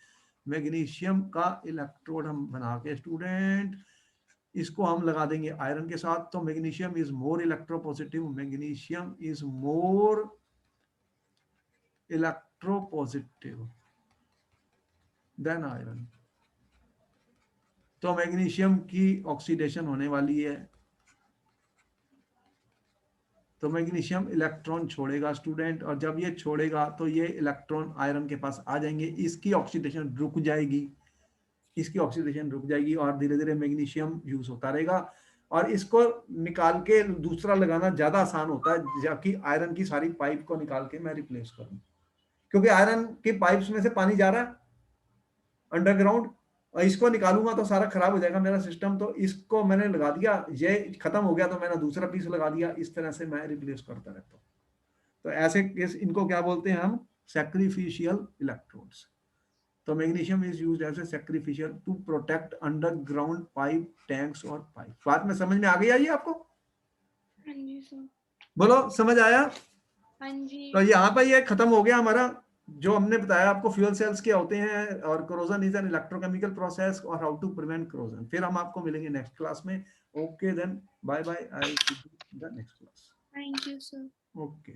Magnesium का इलेक्ट्रोड हम बना के स्टूडेंट इसको हम लगा देंगे आयरन के साथ, तो magnesium is more electropositive, magnesium is more electropositive than iron. तो मैग्नीशियम की ऑक्सीडेशन होने वाली है, तो मैग्नीशियम इलेक्ट्रॉन छोड़ेगा स्टूडेंट, और जब ये छोड़ेगा तो ये इलेक्ट्रॉन आयरन के पास आ जाएंगे, इसकी ऑक्सीडेशन रुक जाएगी, इसकी ऑक्सीडेशन रुक जाएगी और धीरे धीरे मैग्नीशियम यूज होता रहेगा। और इसको निकाल के दूसरा लगाना ज्यादा आसान होता है, जबकि आयरन की सारी पाइप को निकाल के मैं रिप्लेस करूं, क्योंकि आयरन की पाइप्स में से पानी जा रहा है अंडरग्राउंड, और इसको निकालूंगा तो सारा खराब हो जाएगा मेरा सिस्टम, तो इसको मैंने लगा दिया, ये खत्म हो गया तो मैंने दूसरा पीस लगा दिया, इस तरह से मैं रिप्लेस करता रहता हूँ। तो ऐसे केस इनको क्या बोलते हैं हम, सैक्रिफिशियल इलेक्ट्रोड्स। तो magnesium is used as a sacrificial to protect underground pipe, tanks और पाइप। बात में समझ में आ गई है ये आपको? हाँ जी सर। बोलो समझ आया? हाँ जी। तो यहाँ पर ये खत्म हो गया हमारा, जो हमने बताया आपको फ्यूल सेल्स क्या होते हैं, और corrosion is an electrochemical process, और हाउ टू प्रिवेंट करोजन। फिर हम आपको मिलेंगे नेक्स्ट क्लास में। Okay then, bye bye, I see you in the next class. Thank you sir. Okay.